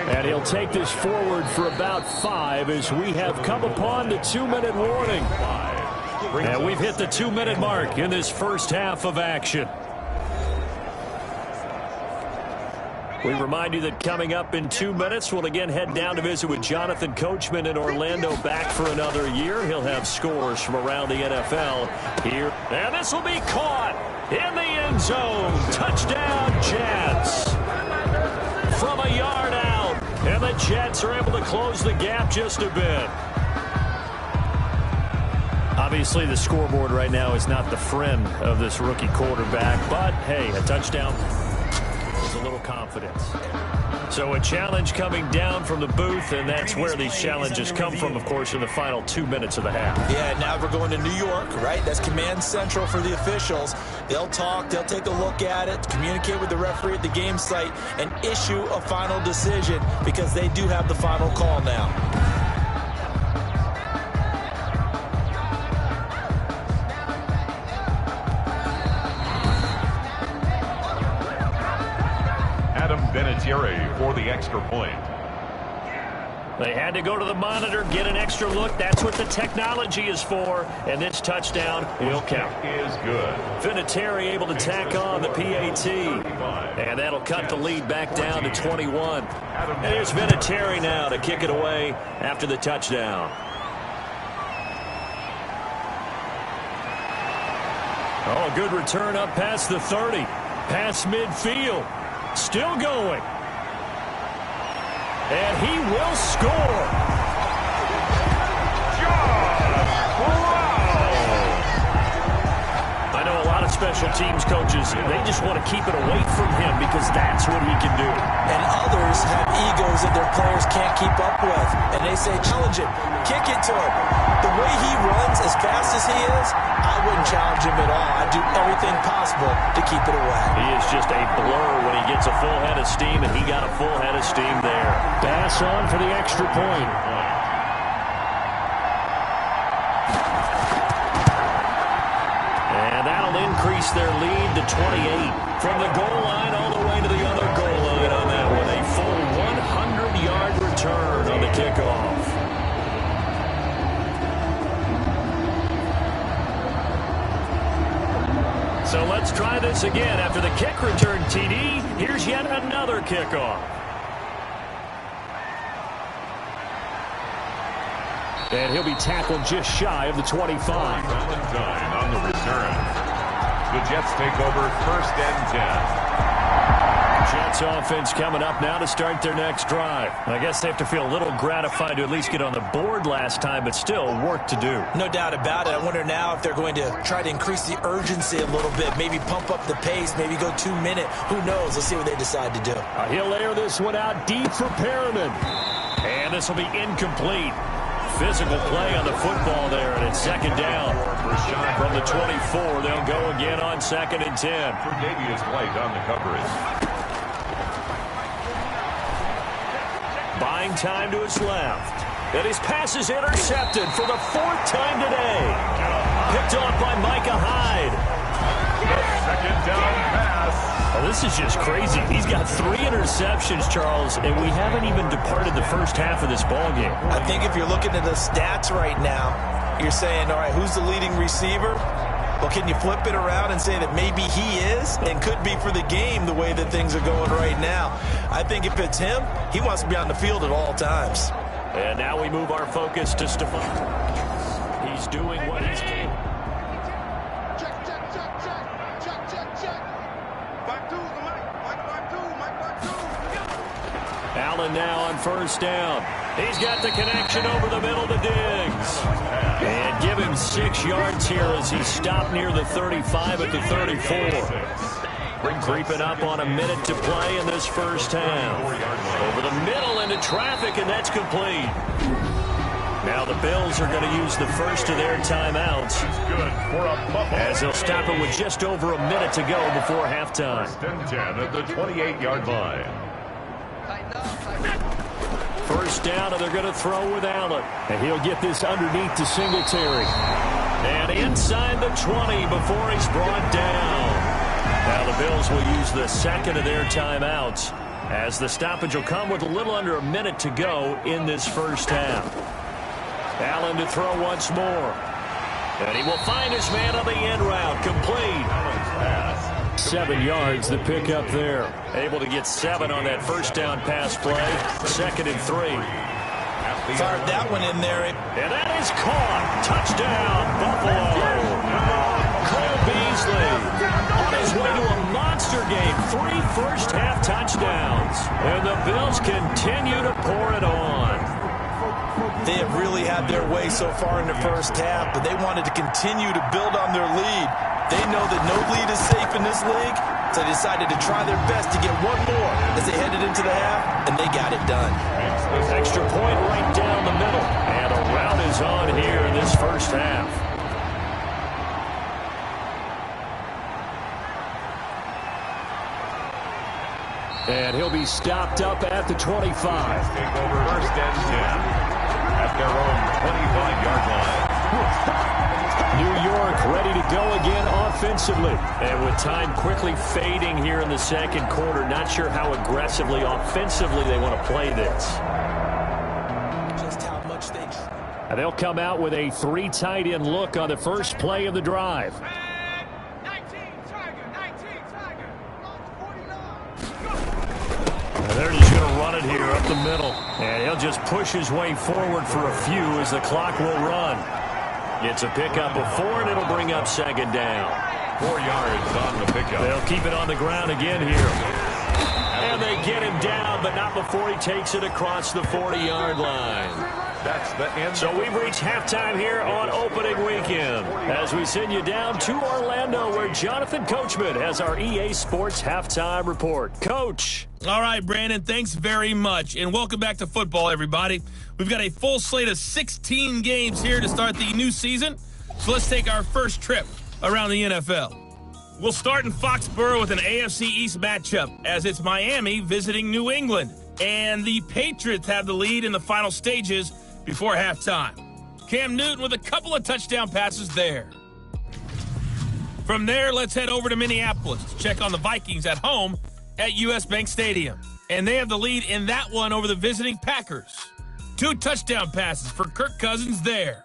And he'll take this forward for about 5 as we have come upon the 2-minute warning. And we've hit the 2-minute mark in this first half of action. We remind you that coming up in 2 minutes, we'll again head down to visit with Jonathan Coachman in Orlando, back for another year. He'll have scores from around the NFL here. And this will be caught in the end zone. Touchdown, Jets. From a yard out. And the Jets are able to close the gap just a bit. Obviously, the scoreboard right now is not the friend of this rookie quarterback, but, hey, a touchdown is a little confidence. So a challenge coming down from the booth, and that's where these challenges come from, of course, in the final 2 minutes of the half. Yeah, now we're going to New York, right? That's command central for the officials. They'll talk, they'll take a look at it, communicate with the referee at the game site, and issue a final decision because they do have the final call now. Vinatieri for the extra point. They had to go to the monitor, get an extra look. That's what the technology is for. And this touchdown will count. Is good. Vinatieri able to tack on the PAT. And that'll cut the lead back down to 21. And here's Vinatieri now to kick it away after the touchdown. Oh, a good return up past the 30. Past midfield. Still going. And he will score. I know a lot of special teams coaches, they just want to keep it away from him because that's what he can do. And others have egos of their players can't keep up with. And they say, challenge him, kick it to him. The way he runs as fast as he is, I wouldn't challenge him at all. I'd do everything possible to keep it away. He is just a blur when he gets a full head of steam, and he got a full head of steam there. Pass on for the extra point. And that'll increase their lead to 28. From the goal line all the way to the other goal line on that one. A full 100-yard return on the kickoff. So let's try this again. After the kick return, TD, here's yet another kickoff. And he'll be tackled just shy of the 25. Valentine on the return. The Jets take over 1st and 10. Jets offense coming up now to start their next drive. I guess they have to feel a little gratified to at least get on the board last time, but still work to do. No doubt about it. I wonder now if they're going to try to increase the urgency a little bit, maybe pump up the pace, maybe go 2 minute. Who knows? Let's see what they decide to do. He'll air this one out deep for Perriman. And this will be incomplete. Physical play on the football there, and it's 2nd down. From the 24, they'll go again on 2nd and 10. Tre'Davious White on the coverage. Buying time to his left. And his pass is intercepted for the 4th time today. Picked off by Micah Hyde. The 2nd down pass. Oh, this is just crazy. He's got 3 interceptions, Charles, and we haven't even departed the first half of this ballgame. I think if you're looking at the stats right now, you're saying, all right, who's the leading receiver? Well, can you flip it around and say that maybe he is and could be for the game the way that things are going right now? I think if it's him, he wants to be on the field at all times. And now we move our focus to Stephon. He's doing what he's capable. Allen now on 1st down. He's got the connection over the middle to Diggs. And give him 6 yards here as he stopped near the 35 at the 34. Creeping up on a minute to play in this first half. Over the middle into traffic, and that's complete. Now the Bills are going to use the first of their timeouts as they'll stop it with just over a minute to go before halftime. 1st and 10 at the 28-yard line. 1st down, and they're going to throw with Allen. And he'll get this underneath to Singletary. And inside the 20 before he's brought down. Now the Bills will use the 2nd of their timeouts as the stoppage will come with a little under a minute to go in this first half. Allen to throw once more. And he will find his man on the end route. Complete. 7 yards, the pickup there. Able to get 7 on that 1st down pass play. 2nd and 3. Fired that one in there. And that is caught. Touchdown, Buffalo. Cole Beasley on his way to a monster game. 3 first-half touchdowns. And the Bills continue to pour it on. They have really had their way so far in the first half, but they wanted to continue to build on their lead. They know that no lead is safe in this league, so they decided to try their best to get one more as they headed into the half, and they got it done. Extra point right down the middle, and a rout is on here in this first half. And he'll be stopped up at the 25. Take over 1st and 10 at their own 25-yard line. New York ready to go again offensively. And with time quickly fading here in the 2nd quarter, not sure how aggressively offensively they want to play this. Just how much they... And they'll come out with a 3 tight end look on the first play of the drive. 19 Tiger. And they're just going to run it here up the middle. And he'll just push his way forward for a few as the clock will run. It's a pickup of 4, and it'll bring up 2nd down. 4 yards on the pickup. They'll keep it on the ground again here. And they they get him down, but not before he takes it across the 40-yard line. That's the end. So we've reached halftime here on opening weekend as we send you down to Orlando where Jonathan Coachman has our EA Sports halftime report. Coach. All right, Brandon, thanks very much. And welcome back to football, everybody. We've got a full slate of 16 games here to start the new season. So let's take our first trip around the NFL. We'll start in Foxborough with an AFC East matchup as it's Miami visiting New England. And the Patriots have the lead in the final stages before halftime. Cam Newton with a couple of touchdown passes there. From there, let's head over to Minneapolis to check on the Vikings at home at US Bank Stadium. And they have the lead in that one over the visiting Packers. 2 touchdown passes for Kirk Cousins there.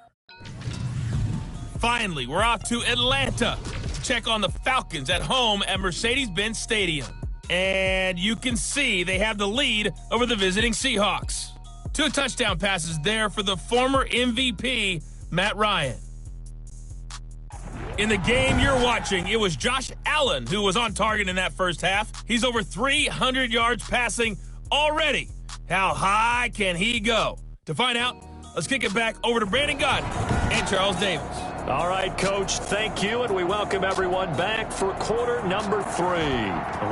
Finally, we're off to Atlanta to check on the Falcons at home at Mercedes-Benz Stadium. And you can see they have the lead over the visiting Seahawks. 2 touchdown passes there for the former MVP, Matt Ryan. In the game you're watching, it was Josh Allen who was on target in that first half. He's over 300 yards passing already. How high can he go? To find out, let's kick it back over to Brandon Gaudin and Charles Davis. All right, Coach, thank you, and we welcome everyone back for quarter number 3.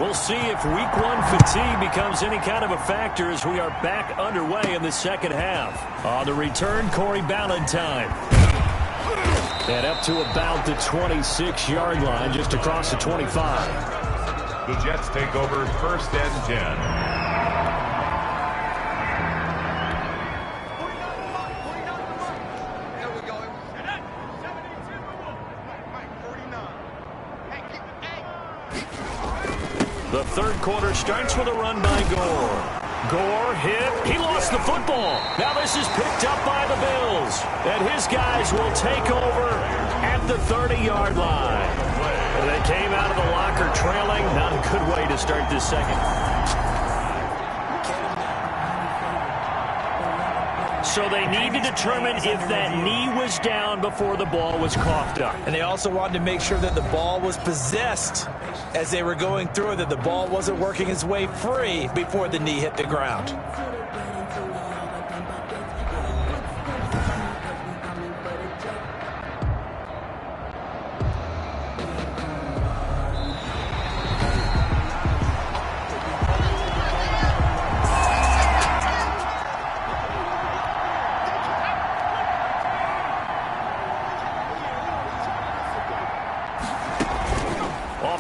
We'll see if Week 1 fatigue becomes any kind of a factor as we are back underway in the second half. On the return, Corey Ballantyne. And up to about the 26-yard line, just across the 25. The Jets take over first and 10. The third quarter starts with a run by Gore. Gore hit. He lost the football. Now this is picked up by the Bills. And his guys will take over at the 30-yard line. And they came out of the locker trailing. Not a good way to start this second. So they need to determine if that knee was down before the ball was coughed up. And they also wanted to make sure that the ball was possessed as they were going through it, that the ball wasn't working its way free before the knee hit the ground.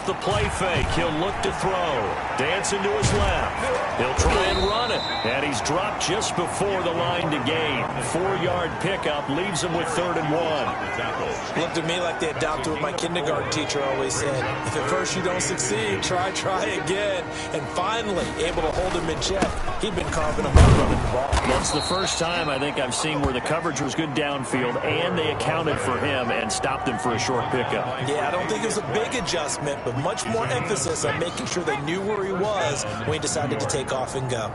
The play fake. He'll look to throw. Dancing to his left. He'll try and run it. And he's dropped just before the line to gain. 4-yard pickup leaves him with 3rd and 1. Looked at me like they adopted what my kindergarten teacher always said. If at first you don't succeed, try again. And finally, able to hold him in check. He'd been carving him up running the ball. That's the first time I think I've seen where the coverage was good downfield and they accounted for him and stopped him for a short pickup. Yeah, I don't think it was a big adjustment, but much more emphasis on making sure they knew where he was when he decided to take off and go.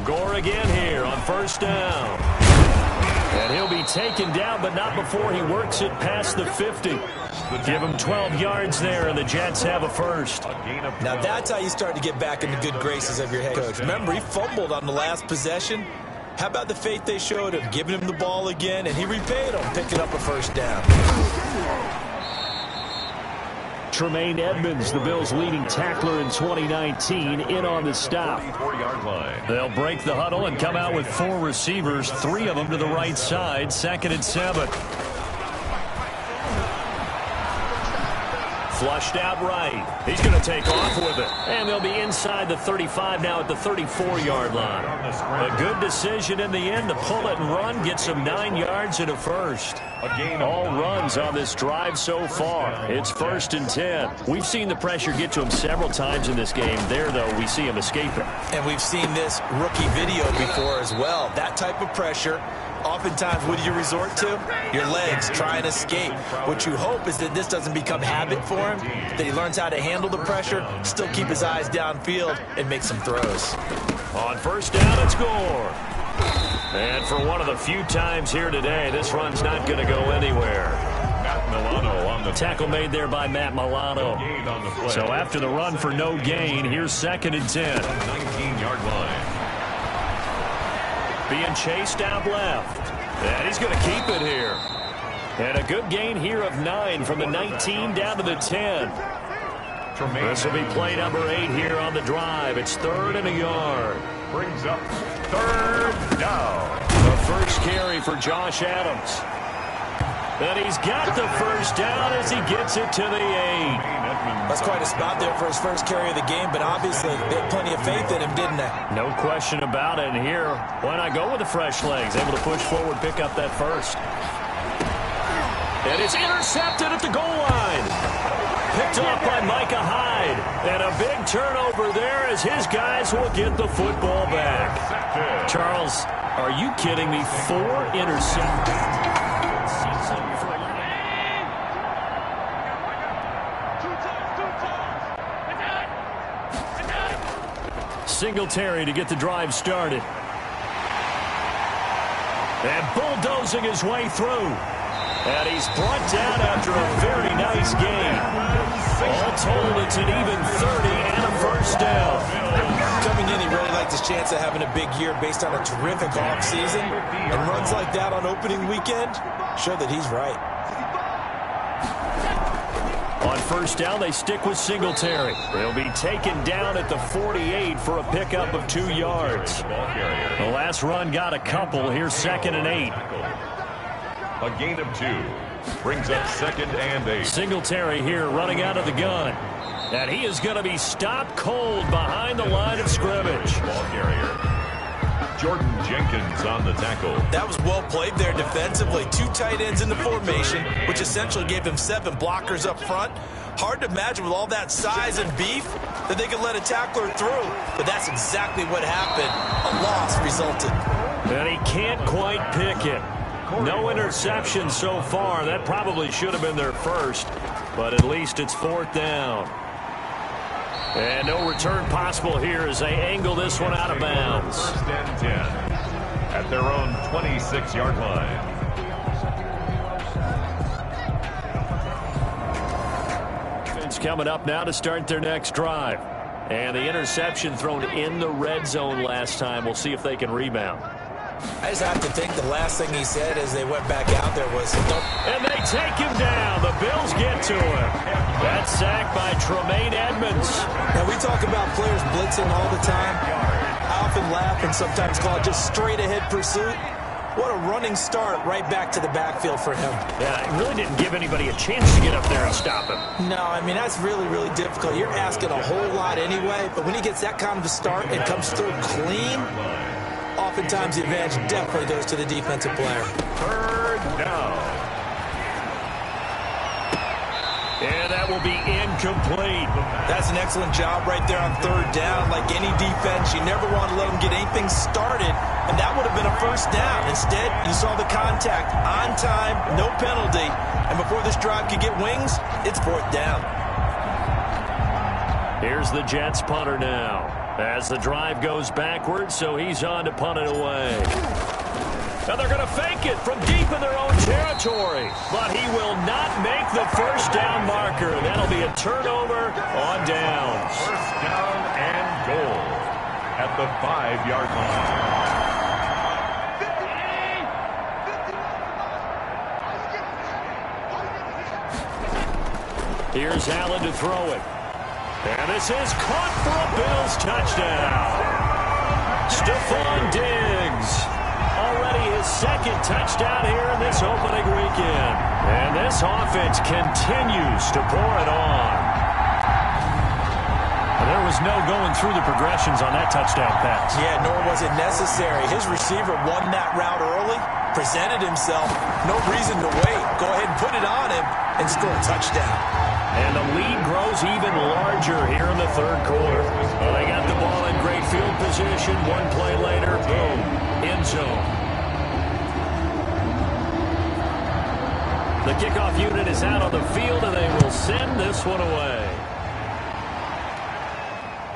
Gore again here on first down. And he'll be taken down, but not before he works it past the 50. Give him 12 yards there, and the Jets have a first. Now that's how you start to get back in the good graces of your head coach. Remember, he fumbled on the last possession. How about the faith they showed him, giving him the ball again, and he repaid him, picking up a first down. Tremaine Edmonds, the Bills' leading tackler in 2019, in on the stop. They'll break the huddle and come out with 4 receivers, 3 of them to the right side, 2nd and 7. Flushed out right. He's going to take off with it. And they'll be inside the 35 now at the 34-yard line. A good decision in the end to pull it and run, get some 9 yards and a first. All runs on this drive so far. It's 1st and 10. We've seen the pressure get to him several times in this game. There, though, we see him escaping. And we've seen this rookie video before as well. That type of pressure. Oftentimes, what do you resort to? Your legs, try and escape. What you hope is that this doesn't become habit for him, that he learns how to handle the pressure, still keep his eyes downfield, and make some throws. On first down, it's Gore. And for one of the few times here today, this run's not going to go anywhere. Milano on the Tackle made there by Matt Milano. gain on the play. So after the run for no gain, here's 2nd and 10. 19-yard line. Being chased out left. And he's going to keep it here. And a good gain here of 9 from the 19 down to the 10. This will be play number 8 here on the drive. It's 3rd and a yard. Brings up 3rd down. The first carry for Josh Adams. And he's got the first down as he gets it to the 8. That's quite a spot there for his first carry of the game, but obviously they had plenty of faith in him, didn't they? No question about it. And here, why not go with the fresh legs? Able to push forward, pick up that first. And it's intercepted at the goal line. Picked off by Micah Hyde. And a big turnover there as his guys will get the football back. Charles, are you kidding me? 4 interceptions. Singletary to get the drive started. And bulldozing his way through. And he's brought down after a very nice game. All told, it's an even 30 and a first down. Coming in, he really liked his chance of having a big year based on a terrific offseason. And runs like that on opening weekend show that he's right. On first down, they stick with Singletary. They'll be taken down at the 48 for a pickup of 2 yards. The last run got a couple. Here's 2nd and 8. A gain of 2. Brings up 2nd and 8. Singletary here running out of the gun. And he is going to be stopped cold behind the line of scrimmage. Ball carrier. Jordan Jenkins on the tackle. That was well played there defensively. 2 tight ends in the formation, which essentially gave him 7 blockers up front. Hard to imagine with all that size and beef that they could let a tackler through. But that's exactly what happened. A loss resulted. And he can't quite pick it. No interceptions so far. That probably should have been their first. But at least it's 4th down. And no return possible here as they angle this one out of bounds. 1st and 10 at their own 26-yard line. It's coming up now to start their next drive. And the interception thrown in the red zone last time. We'll see if they can rebound. I just have to think the last thing he said as they went back out there was, "Don't." And they take him down. The Bills get to him. That's sacked by Tremaine Edmonds. Now, we talk about players blitzing all the time. I often laugh and sometimes call it just straight-ahead pursuit. What a running start right back to the backfield for him. Yeah, it really didn't give anybody a chance to get up there and stop him. No, I mean, that's really, really difficult. You're asking a whole lot anyway, but when he gets that kind of a start and comes through clean, oftentimes the advantage definitely goes to the defensive player. 3rd down. And that will be incomplete. That's an excellent job right there on 3rd down. Like any defense, you never want to let them get anything started, and that would have been a first down. Instead, you saw the contact on time, no penalty, and before this drive could get wings, it's 4th down. Here's the Jets punter now as the drive goes backwards, so he's on to punt it away. Now they're going to fake it from deep in their own territory, but he will not make the first down marker. That'll be a turnover on downs. 1st down and goal at the 5-yard line. Here's Allen to throw it. And this is caught for a Bills touchdown. Stephon Diggs. Already his 2nd touchdown here in this opening weekend. And this offense continues to pour it on. There was no going through the progressions on that touchdown pass. Yeah, nor was it necessary. His receiver won that route early, presented himself. No reason to wait. Go ahead and put it on him and score a touchdown. And the lead grows even larger here in the 3rd quarter. Well, they got the ball in great field position. One play later, boom, end zone. The kickoff unit is out on the field, and they will send this one away.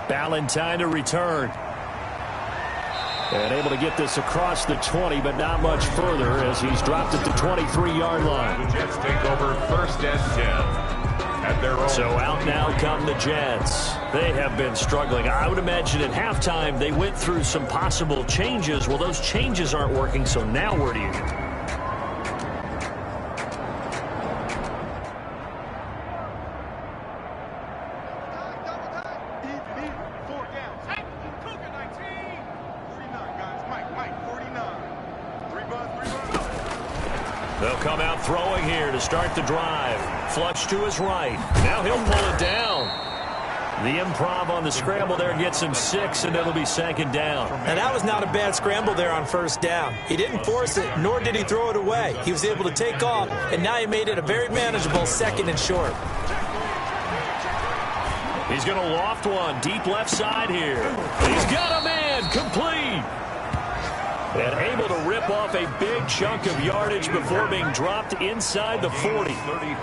Ballantyne to return. And able to get this across the 20, but not much further as he's dropped at the 23-yard line. The Jets take over 1st and 10. At their own. So out now come the Jets. They have been struggling. I would imagine at halftime they went through some possible changes. Well, those changes aren't working, so now where do you go? They'll come out throwing here to start the drive. Flush to his right. Now he'll pull it down. The improv on the scramble there gets him 6, and it'll be 2nd down. And that was not a bad scramble there on 1st down. He didn't force it, nor did he throw it away. He was able to take off, and now he made it a very manageable 2nd and short. He's going to loft one deep left side here. He's got a man complete. And able to rip off a big chunk of yardage before being dropped inside the 40.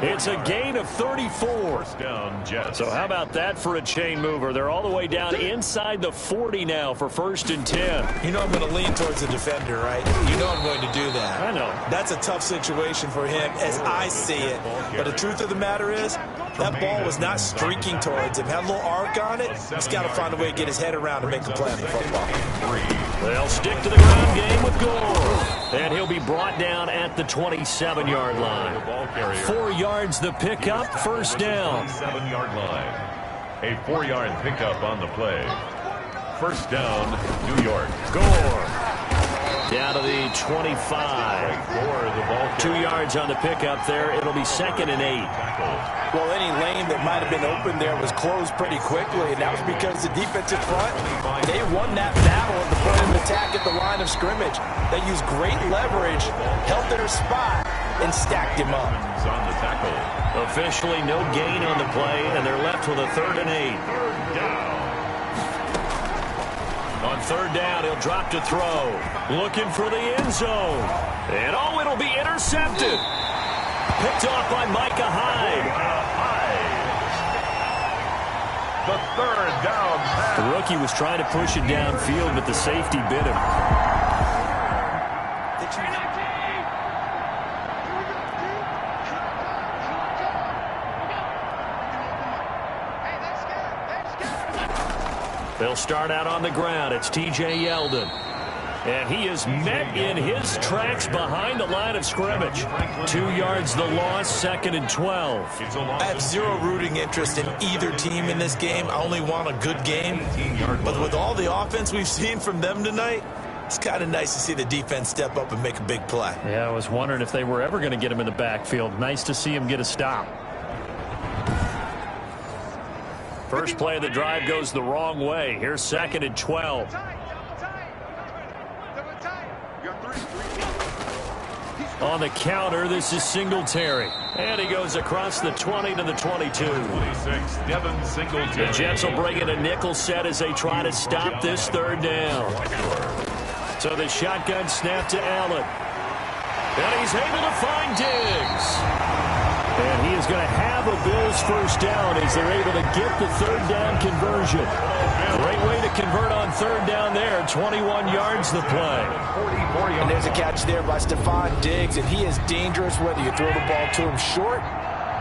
It's a gain of 34. Down, Jets. So how about that for a chain mover? They're all the way down inside the 40 now for 1st and 10. You know I'm going to lean towards the defender, right? You know I'm going to do that. I know. That's a tough situation for him as I see it. But the truth of the matter is, that ball was not streaking towards him. Had a little arc on it. He's got to find a way to get his head around and make a play on the football. They'll stick to the ground game with Gore. And he'll be brought down at the 27-yard line. 4 yards the pickup, 1st down. 7-yard line. A 4-yard pickup on the play. 1st down, New York. Gore. Down to the 25. 2 yards on the pickup there. It'll be 2nd and 8. Well, any lane that might have been open there was closed pretty quickly, and that was because the defensive front, they won that battle at the point of attack at the line of scrimmage. They used great leverage, held their spot, and stacked him up. On the tackle. Officially no gain on the play, and they're left with a 3rd and 8. 3rd down. On 3rd down, he'll drop to throw. Looking for the end zone. And it'll be intercepted. Picked off by Micah Hyde. The 3rd down pass. The rookie was trying to push it downfield, but the safety bit him. They'll start out on the ground. It's T.J. Yeldon. And he is met in his tracks behind the line of scrimmage. 2 yards the loss, 2nd and 12. I have zero rooting interest in either team in this game. I only want a good game. But with all the offense we've seen from them tonight, it's kind of nice to see the defense step up and make a big play. Yeah, I was wondering if they were ever going to get him in the backfield. Nice to see him get a stop. First play of the drive goes the wrong way. Here's 2nd and 12. On the counter, this is Singletary. And he goes across the 20 to the 22. 26, Devin Singletary. The Jets will bring in a nickel set as they try to stop this 3rd down. So the shotgun snap to Allen. And he's able to find Diggs. And he is going to have a Bills 1st down as they're able to get the 3rd down conversion. Great way to convert on 3rd down there. 21 yards the play. And there's a catch there by Stephon Diggs, and he is dangerous whether you throw the ball to him short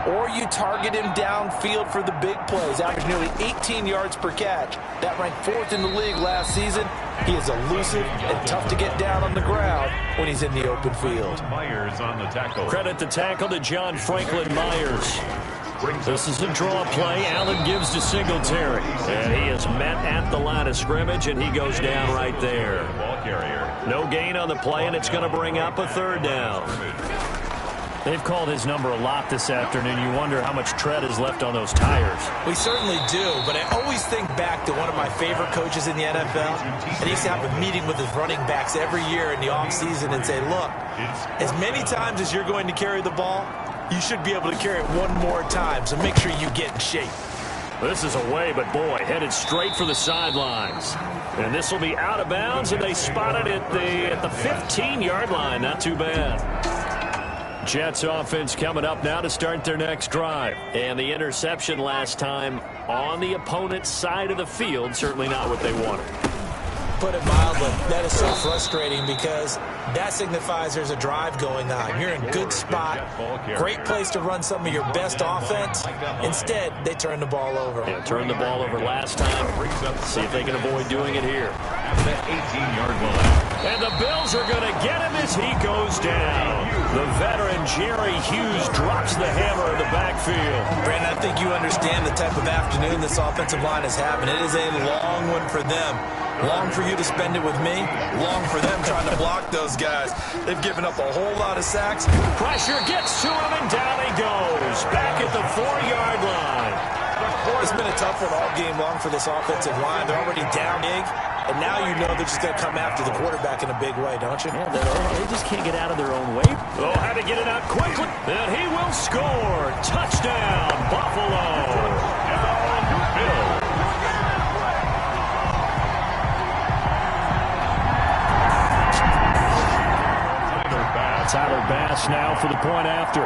or you target him downfield for the big plays. Averaged nearly 18 yards per catch. That ranked 4th in the league last season. He is elusive and tough to get down on the ground when he's in the open field. Myers on the tackle. Credit the tackle to John Franklin Myers. This is a draw play. Allen gives to Singletary. And he is met at the line of scrimmage, and he goes down right there. No gain on the play, and it's going to bring up a 3rd down. They've called his number a lot this afternoon. You wonder how much tread is left on those tires. We certainly do, but I always think back to one of my favorite coaches in the NFL. And he used to have a meeting with his running backs every year in the offseason and say, look, as many times as you're going to carry the ball, you should be able to carry it one more time, so make sure you get in shape. This is away, but boy, headed straight for the sidelines. And this will be out of bounds, and they spotted it at the 15-yard line. Not too bad. Jets offense coming up now to start their next drive. And the interception last time on the opponent's side of the field, certainly not what they wanted. put it mildly. That is so frustrating because that signifies there's a drive going on. You're in a good spot, great place to run some of your best offense. Instead, they turn the ball over. Yeah, turned the ball over last time. See if they can avoid doing it here. At the 18-yard line. And the Bills are going to get him as he goes down. The veteran Jerry Hughes drops the hammer in the backfield. Brandon, I think you understand the type of afternoon this offensive line is having. It is a long one for them. Long for you to spend it with me. Long for them trying to block those guys. They've given up a whole lot of sacks. Pressure gets to him, and down he goes. Back at the 4-yard line. It's been a tough one all game long for this offensive line. They're already down big, and now you know they're just going to come after the quarterback in a big way, don't you? Yeah, they just can't get out of their own way. Oh, had to get it out quickly. And he will score. Touchdown, Buffalo. Tyler Bass now for the point after.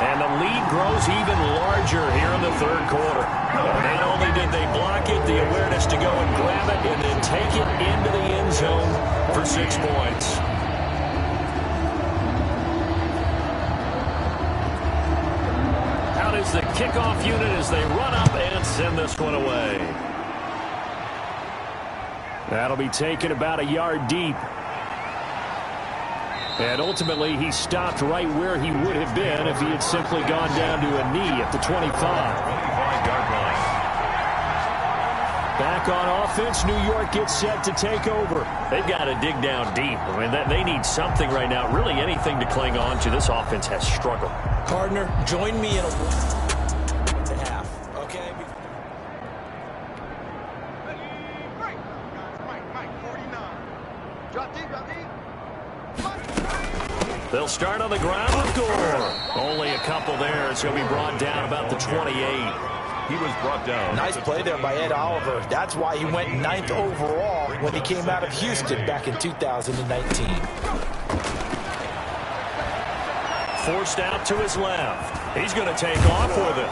And the lead grows even larger here in the third quarter. Not only did they block it, the awareness to go and grab it and then take it into the end zone for 6 points. Out is the kickoff unit as they run up and send this one away. That'll be taken about a yard deep. And ultimately, he stopped right where he would have been if he had simply gone down to a knee at the 25. Back on offense, New York gets set to take over. They've got to dig down deep. I mean, they need something right now, really anything to cling on to. This offense has struggled. Partner, join me in a half, okay? They'll start on the ground with Gore. Only a couple there, as he'll be brought down about the 28. He was brought down. Nice play there by Ed Oliver. That's why he went 9th overall when he came out of Houston back in 2019. Forced out to his left. He's going to take off with it.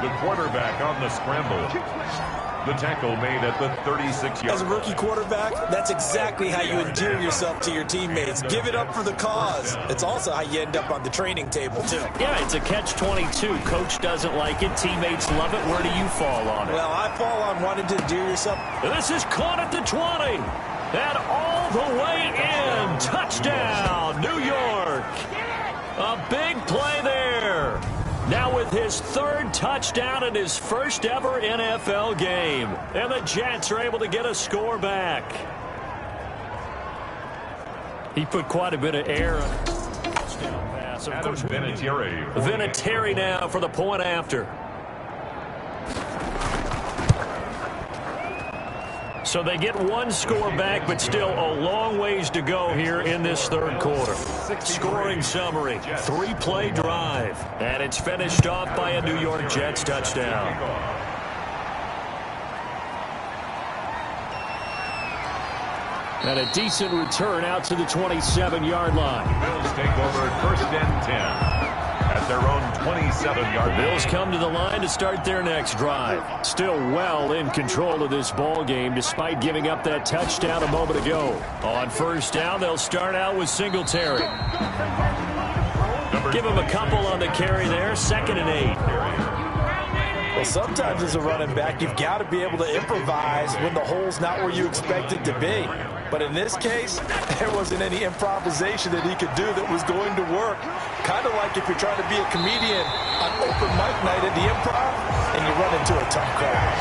The quarterback on the scramble. The tackle made at the 36-yard. As a rookie quarterback, that's exactly how you endear yourself to your teammates. Give it up for the cause. It's also how you end up on the training table, too. Yeah, it's a catch-22. Coach doesn't like it. Teammates love it. Where do you fall on it? Well, I fall on wanting to endear yourself. This is caught at the 20. And all the way in. Touchdown, New York. A big play there. Now with his third touchdown in his first ever NFL game. And the Jets are able to get a score back. He put quite a bit of air on it. Touchdown pass. Adam Vinatieri. Vinatieri now for the point after. So they get one score back, but still a long ways to go here in this third quarter. Scoring summary, 3-play drive, and it's finished off by a New York Jets touchdown. And a decent return out to the 27-yard line. Bills take over first and 10. At their own 27-yard. Bills come to the line to start their next drive. Still well in control of this ball game despite giving up that touchdown a moment ago. On first down, they'll start out with Singletary. Give him a couple on the carry there. 2nd and 8. Well, sometimes as a running back, you've got to be able to improvise when the hole's not where you expect it to be. But in this case, there wasn't any improvisation that he could do that was going to work. Kind of like if you're trying to be a comedian on open mic night at the Improv and you run into a tough crowd.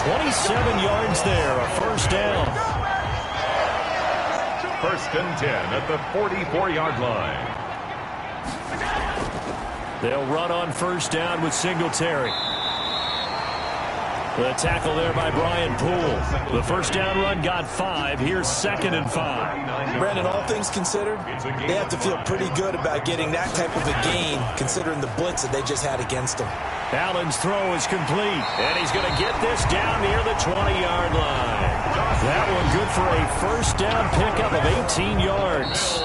27 yards there, a first down. First and 10 at the 44-yard line. They'll run on first down with Singletary. The tackle there by Brian Poole. The first down run got 5. Here's 2nd and 5. Brandon, all things considered, they have to feel pretty good about getting that type of a gain considering the blitz that they just had against them. Allen's throw is complete, and he's going to get this down near the 20-yard line. That one good for a first down pickup of 18 yards.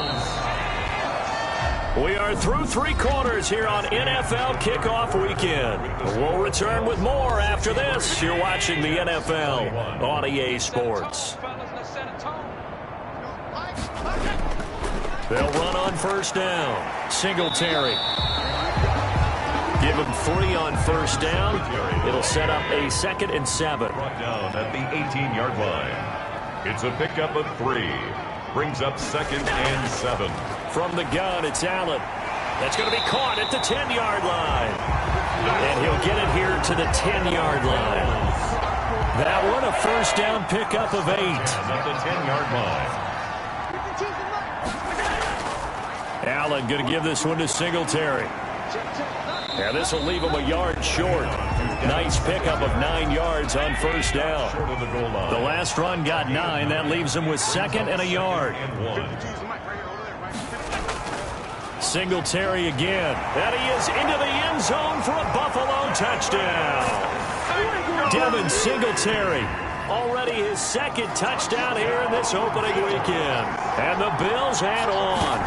We are through 3 quarters here on NFL Kickoff Weekend. We'll return with more after this. You're watching the NFL on EA Sports. They'll run on first down. Singletary. Give him 3 on first down. It'll set up a 2nd and 7. Brought down at the 18-yard line. It's a pickup of 3. Brings up 2nd and 7. From the gun, it's Allen. That's going to be caught at the 10-yard line. And he'll get it here to the 10-yard line. That one, a first down pickup of 8. At the 10-yard line. Allen going to give this one to Singletary. Yeah, this will leave him a yard short. Nice pickup of 9 yards on first down. Short of the goal line. The last run got 9. That leaves him with 2nd and a yard. Singletary again. And he is into the end zone for a Buffalo touchdown. Devin Singletary. Already his 2nd touchdown here in this opening weekend. And the Bills head on.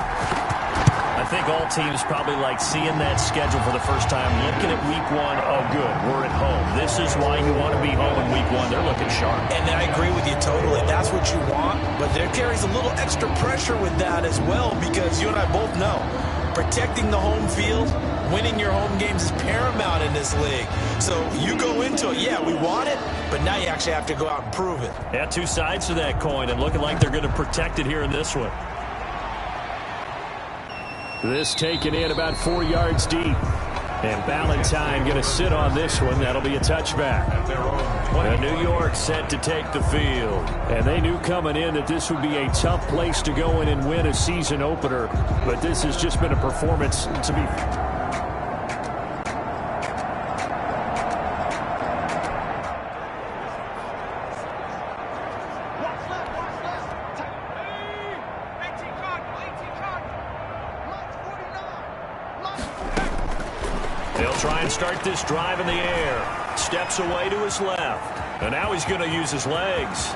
I think all teams probably like seeing that schedule for the first time, looking at week 1. Oh, good, we're at home. This is why you want to be home in week 1. They're looking sharp. And I agree with you totally. That's what you want. But there carries a little extra pressure with that as well, because you and I both know protecting the home field, winning your home games is paramount in this league. So you go into it, yeah, we want it, but now you actually have to go out and prove it. Yeah, 2 sides to that coin, and looking like they're going to protect it here in this one. This taken in about 4 yards deep. And Ballantyne going to sit on this one. That'll be a touchback. And New York set to take the field. And they knew coming in that this would be a tough place to go in and win a season opener. But this has just been a performance to be... Try and start this drive in the air. Steps away to his left. And now he's going to use his legs.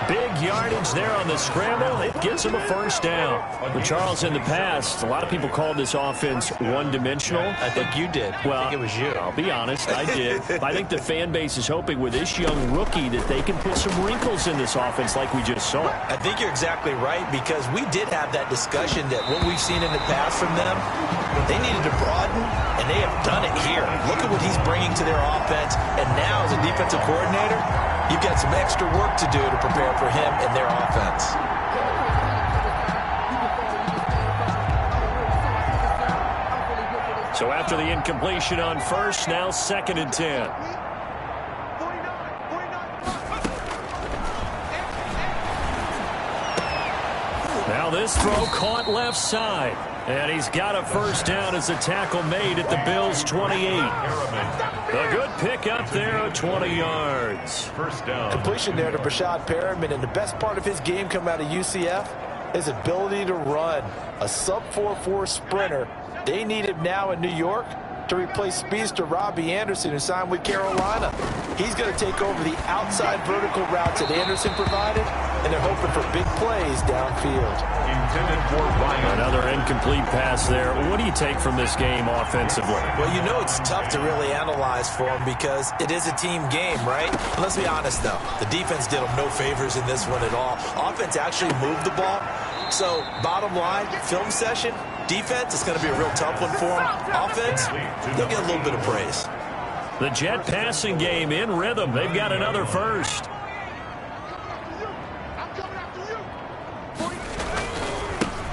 Big yardage there on the scramble. It gets him a first down. But Charles, in the past, a lot of people called this offense one-dimensional. I think you did. Well, I think it was you. I'll be honest, I did. I think the fan base is hoping with this young rookie that they can put some wrinkles in this offense like we just saw. I think you're exactly right, because we did have that discussion that what we've seen in the past from them, they needed to broaden, and they have done it here. Look at what he's bringing to their offense. And now, as a defensive coordinator, you've got some extra work to do to prepare for him and their offense. So after the incompletion on first, now 2nd and 10. Now this throw caught left side. And he's got a first down as the tackle made at the Bills' 28. A good pick up there at 20 yards. First down. Completion there to Brashad Perriman, and the best part of his game coming out of UCF, his ability to run. A sub-4.4 sprinter. They need him now in New York to replace speedster Robbie Anderson, who signed with Carolina. He's going to take over the outside vertical routes that Anderson provided, and they're hoping for big plays downfield. Intended for Ryan. Another incomplete pass there. What do you take from this game offensively? Well, you know it's tough to really analyze for them because it is a team game, right? And let's be honest, though. The defense did them no favors in this one at all. Offense actually moved the ball. So, bottom line, film session, defense, it's going to be a real tough one for them. Offense, they'll get a little bit of praise. The Jet passing game in rhythm. They've got another first.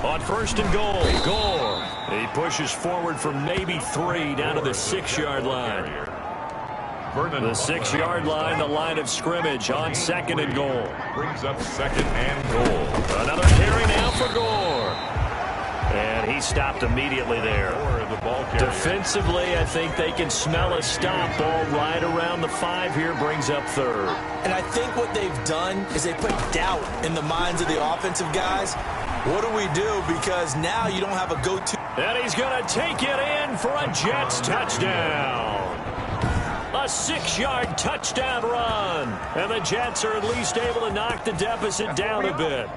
On first and goal, Gore. He pushes forward from maybe 3 down to the 6-yard line. The 6-yard line, the line of scrimmage on 2nd and goal. Brings up 2nd and goal. Another carry now for Gore. And he stopped immediately there. The ball carrier. Defensively, I think they can smell a stop. Ball right around the 5 here, brings up 3rd. And I think what they've done is they put doubt in the minds of the offensive guys. What do we do? Because now you don't have a go-to. And he's going to take it in for a Jets touchdown. A 6-yard touchdown run. And the Jets are at least able to knock the deficit down a bit.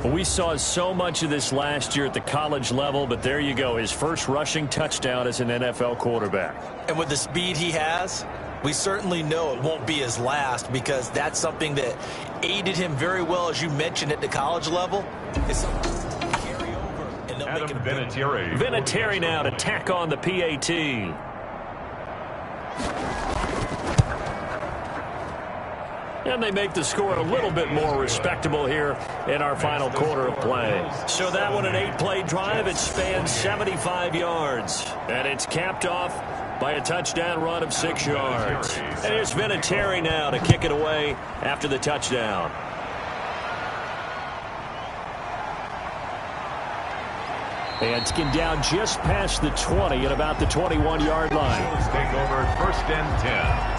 We saw so much of this last year at the college level, but there you go. His first rushing touchdown as an NFL quarterback. And with the speed he has, we certainly know it won't be his last, because that's something that aided him very well, as you mentioned, at the college level. It's something to carry over, and they'll Adam make it Vinatieri. Vinatieri now to tack on the PAT. And they make the score a little bit more respectable here in our final quarter of play. So that one, an 8-play drive. It spans 75 yards. And it's capped off by a touchdown run of 6 yards. And here's Vinatieri now to kick it away after the touchdown. And it's getting down just past the 20 at about the 21-yard line. Bills take over 1st and 10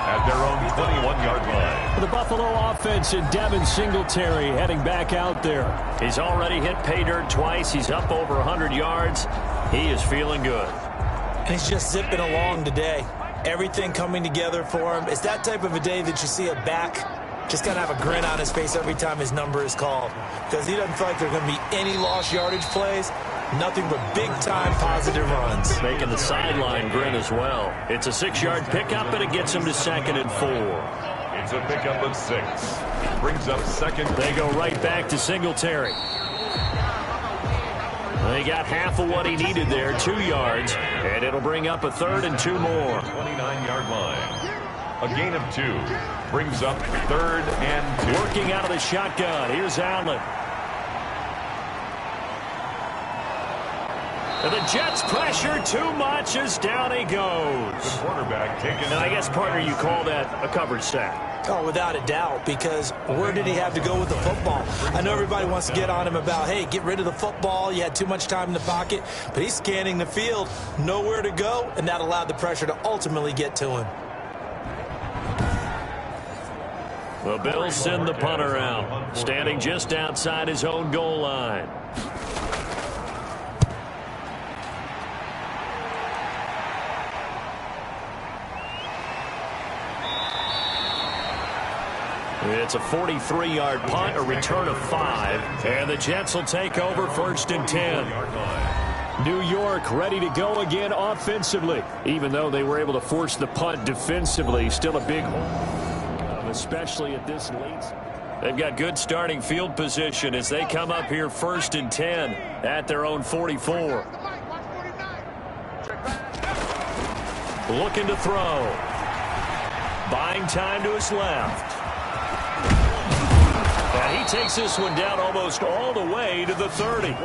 at their own 21-yard line. The Buffalo offense and Devin Singletary heading back out there. He's already hit pay dirt twice. He's up over 100 yards. He is feeling good. And he's just zipping along today. Everything coming together for him. It's that type of a day that you see a back just got to have a grin on his face every time his number is called, because he doesn't feel like there are going to be any lost yardage plays. Nothing but big-time positive runs. Making the sideline grin as well. It's a 6-yard pickup, and it gets him to 2nd and 4. It's a pickup of 6. Brings up 2nd. They go right back to Singletary. They got half of what he needed there, 2 yards, and it'll bring up a 3rd and 2 more. 29-yard line. A gain of 2. Brings up 3rd and 2. Working out of the shotgun. Here's Allen. And the Jets pressure too much as down he goes. The quarterback taken. And I guess, partner, you call that a covered sack. Oh, without a doubt, because where did he have to go with the football? I know everybody wants to get on him about, hey, get rid of the football. You had too much time in the pocket. But he's scanning the field, nowhere to go, and that allowed the pressure to ultimately get to him. The Bills send the punter out, standing just outside his own goal line. It's a 43-yard punt, a return of 5, and the Jets will take over 1st and 10. New York ready to go again offensively. Even though they were able to force the punt defensively, still a big hole, especially at this late. They've got good starting field position as they come up here 1st and 10 at their own 44. Looking to throw. Buying time to his left. And he takes this one down almost all the way to the 30.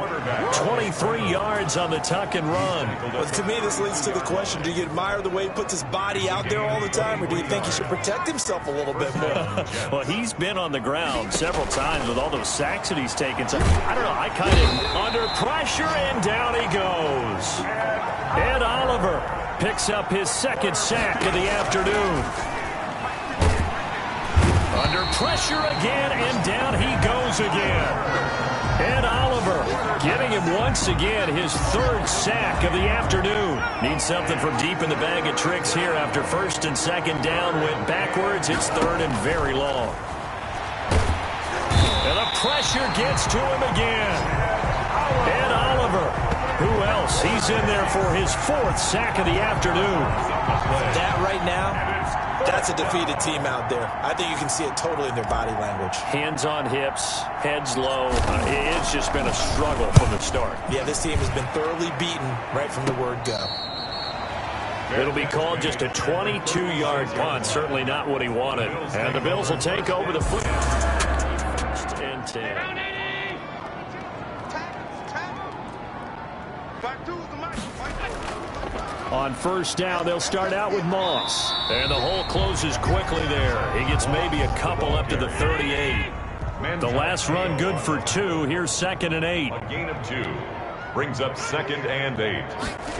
23 yards on the tuck and run. Well, to me, this leads to the question, do you admire the way he puts his body out there all the time, or do you think he should protect himself a little bit more? Well, he's been on the ground several times with all those sacks that he's taken. So, I don't know, I kind of under pressure, and down he goes. Ed Oliver picks up his 2nd sack of the afternoon. Under pressure again, and down he goes again. Ed Oliver giving him once again his 3rd sack of the afternoon. Needs something from deep in the bag of tricks here after 1st and 2nd down. Went backwards. It's 3rd and very long. And the pressure gets to him again. Ed Oliver. Who else? He's in there for his 4th sack of the afternoon. That right now, that's a defeated team out there. I think you can see it totally in their body language. Hands on hips, heads low. It's just been a struggle from the start. Yeah, this team has been thoroughly beaten right from the word go. It'll be called just a 22-yard punt. Certainly not what he wanted. And the Bills will take over the foot. 1st and 10. On 1st down, they'll start out with Moss. And the hole closes quickly there. He gets maybe a couple up to the 38. The last run good for 2. Here's 2nd and 8. A gain of 2. Brings up 2nd and 8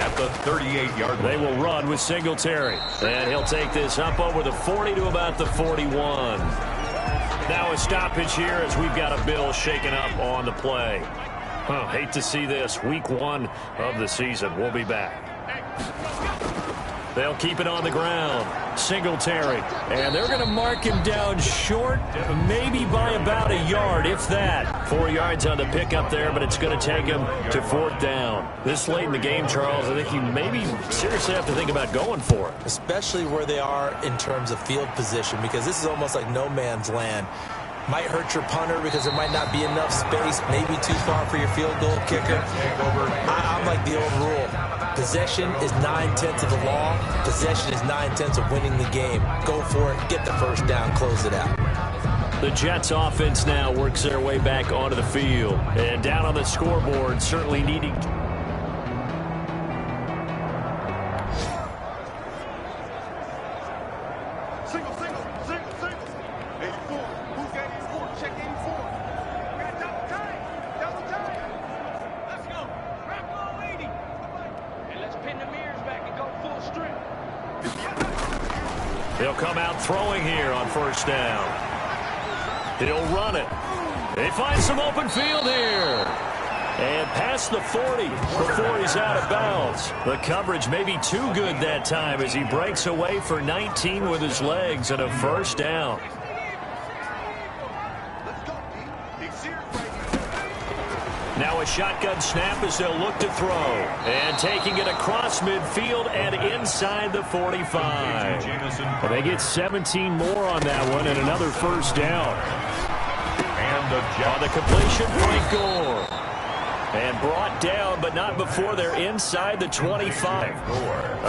at the 38-yard line. They will run with Singletary. And he'll take this up over the 40 to about the 41. Now a stoppage here as we've got a Bill shaken up on the play. Hate to see this. Week 1 of the season. We'll be back. They'll keep it on the ground. Singletary. And they're going to mark him down short, maybe by about a yard, if that. 4 yards on the pickup there, but it's going to take him to 4th down. This late in the game, Charles, I think you maybe seriously have to think about going for it. Especially where they are in terms of field position, because this is almost like no man's land. Might hurt your punter because there might not be enough space, maybe too far for your field goal kicker. I'm like the old rule. Possession is 9/10 of the law. Possession is 9/10 of winning the game. Go for it. Get the first down. Close it out. The Jets offense now works their way back onto the field. And down on the scoreboard, certainly needing... They'll come out throwing here on 1st down. He'll run it. They find some open field here. And past the 40 before he's out of bounds. The coverage may be too good that time as he breaks away for 19 with his legs and a 1st down. Now a shotgun snap as they'll look to throw. And taking it across midfield and inside the 45. And they get 17 more on that one and another 1st down. And on the completion, Frank Gore. And brought down, but not before they're inside the 25.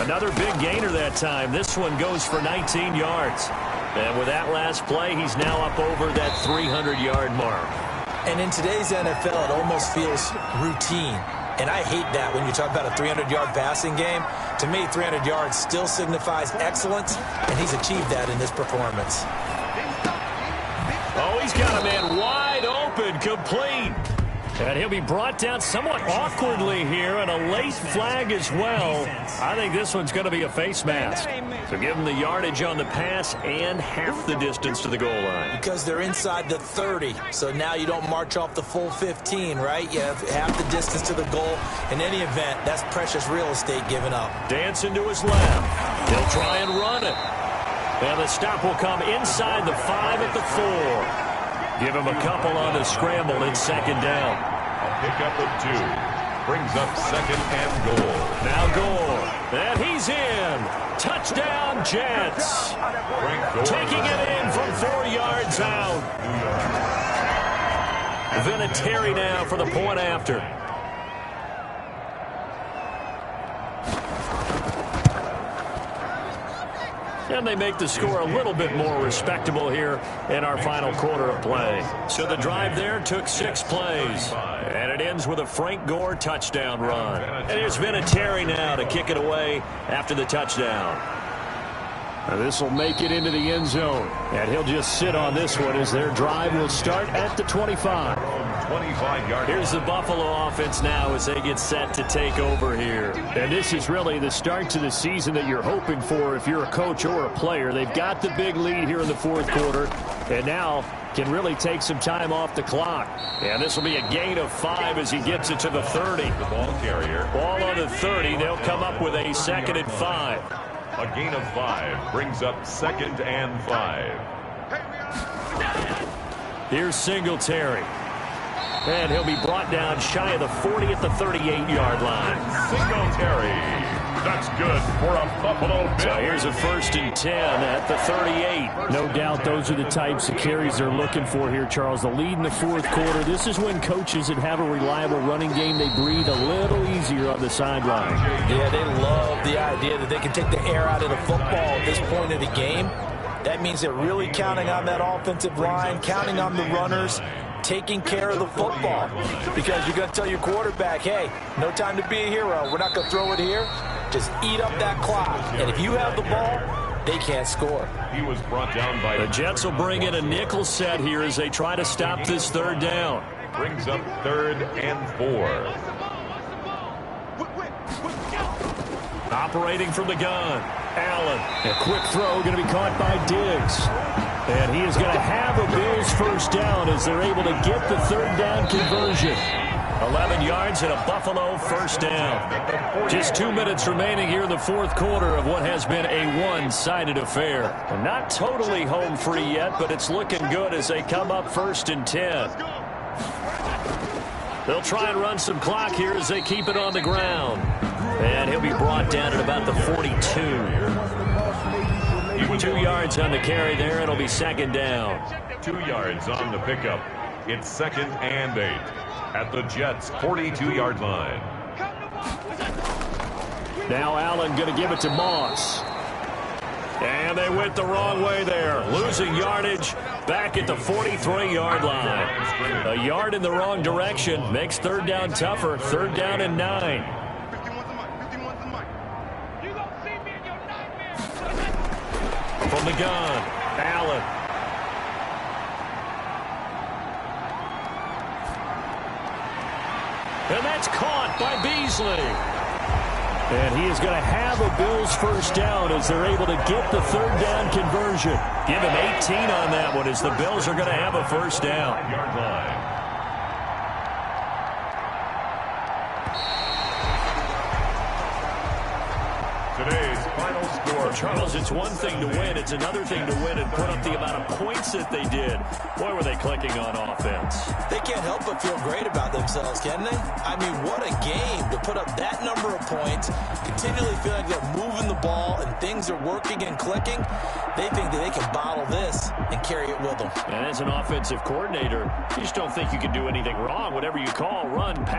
Another big gainer that time. This one goes for 19 yards. And with that last play, he's now up over that 300-yard mark. And in today's NFL, it almost feels routine. And I hate that when you talk about a 300-yard passing game. To me, 300 yards still signifies excellence, and he's achieved that in this performance. Oh, he's got a man wide open, complete. And he'll be brought down somewhat awkwardly here, and a late flag as well. I think this one's going to be a face mask. So give him the yardage on the pass and half the distance to the goal line. Because they're inside the 30, so now you don't march off the full 15, right? You have half the distance to the goal. In any event, that's precious real estate given up. Dancing to his left. He'll try and run it. And the stop will come inside the 5 at the 4. Give him a couple on the scramble. It's 2nd down. A pickup of 2. Brings up 2nd and goal. Now Gore. And he's in. Touchdown, Jets. Taking it in from 4 yards out. Vinatieri now for the point after. And they make the score a little bit more respectable here in our final quarter of play. So the drive there took 6 plays. And it ends with a Frank Gore touchdown run. And here's Vinatieri now to kick it away after the touchdown. This will make it into the end zone. And he'll just sit on this one as their drive will start at the 25. 25-yard. Here's the Buffalo offense now as they get set to take over here. And this is really the start to the season that you're hoping for if you're a coach or a player. They've got the big lead here in the 4th quarter, and now can really take some time off the clock. And this will be a gain of 5 as he gets it to the 30. The ball carrier. Ball on the 30. They'll come up with a 2nd and 5. A gain of 5 brings up 2nd and 5. Here's Singletary. And he'll be brought down shy of the 40 at the 38-yard line. Singletary. That's good for a Buffalo Bill. So here's a 1st and 10 at the 38. No doubt those are the types of carries they're looking for here, Charles. The lead in the 4th quarter. This is when coaches that have a reliable running game, they breathe a little easier on the sideline. Yeah, they love the idea that they can take the air out of the football at this point of the game. That means they're really counting on that offensive line, counting on the runners, taking care of the football. Because you're going to tell your quarterback, hey, no time to be a hero. We're not going to throw it here. Just eat up that clock. And if you have the ball, they can't score. He was brought down by the Jets will bring in a nickel set here as they try to stop this 3rd down. Brings up 3rd and 4. Operating from the gun, Allen. A quick throw going to be caught by Diggs. And he is going to have a Bills 1st down as they're able to get the 3rd down conversion. 11 yards and a Buffalo first down. Just 2 minutes remaining here in the fourth quarter of what has been a one-sided affair. And not totally home free yet, but it's looking good as they come up 1st and 10. They'll try and run some clock here as they keep it on the ground. And he'll be brought down at about the 42. 2 yards on the carry there. It'll be 2nd down. 2 yards on the pickup. It's 2nd and 8 at the Jets' 42-yard line. Now Allen going to give it to Moss. And they went the wrong way there. Losing yardage back at the 43-yard line. A yard in the wrong direction makes 3rd down tougher. 3rd down and 9. From the gun, Allen. And that's caught by Beasley. And he is going to have a Bills first down as they're able to get the 3rd down conversion. Give him 18 on that one as the Bills are going to have a first down. Yard line. Today's final score. Charles, it's one thing to win. It's another thing to win and put up the amount of points that they did. Boy, were they clicking on offense. They can't help but feel great about themselves, can they? I mean, what a game to put up that number of points, continually feel like they're moving the ball and things are working and clicking. They think that they can bottle this and carry it with them. And as an offensive coordinator, you just don't think you can do anything wrong. Whatever you call, run, pass.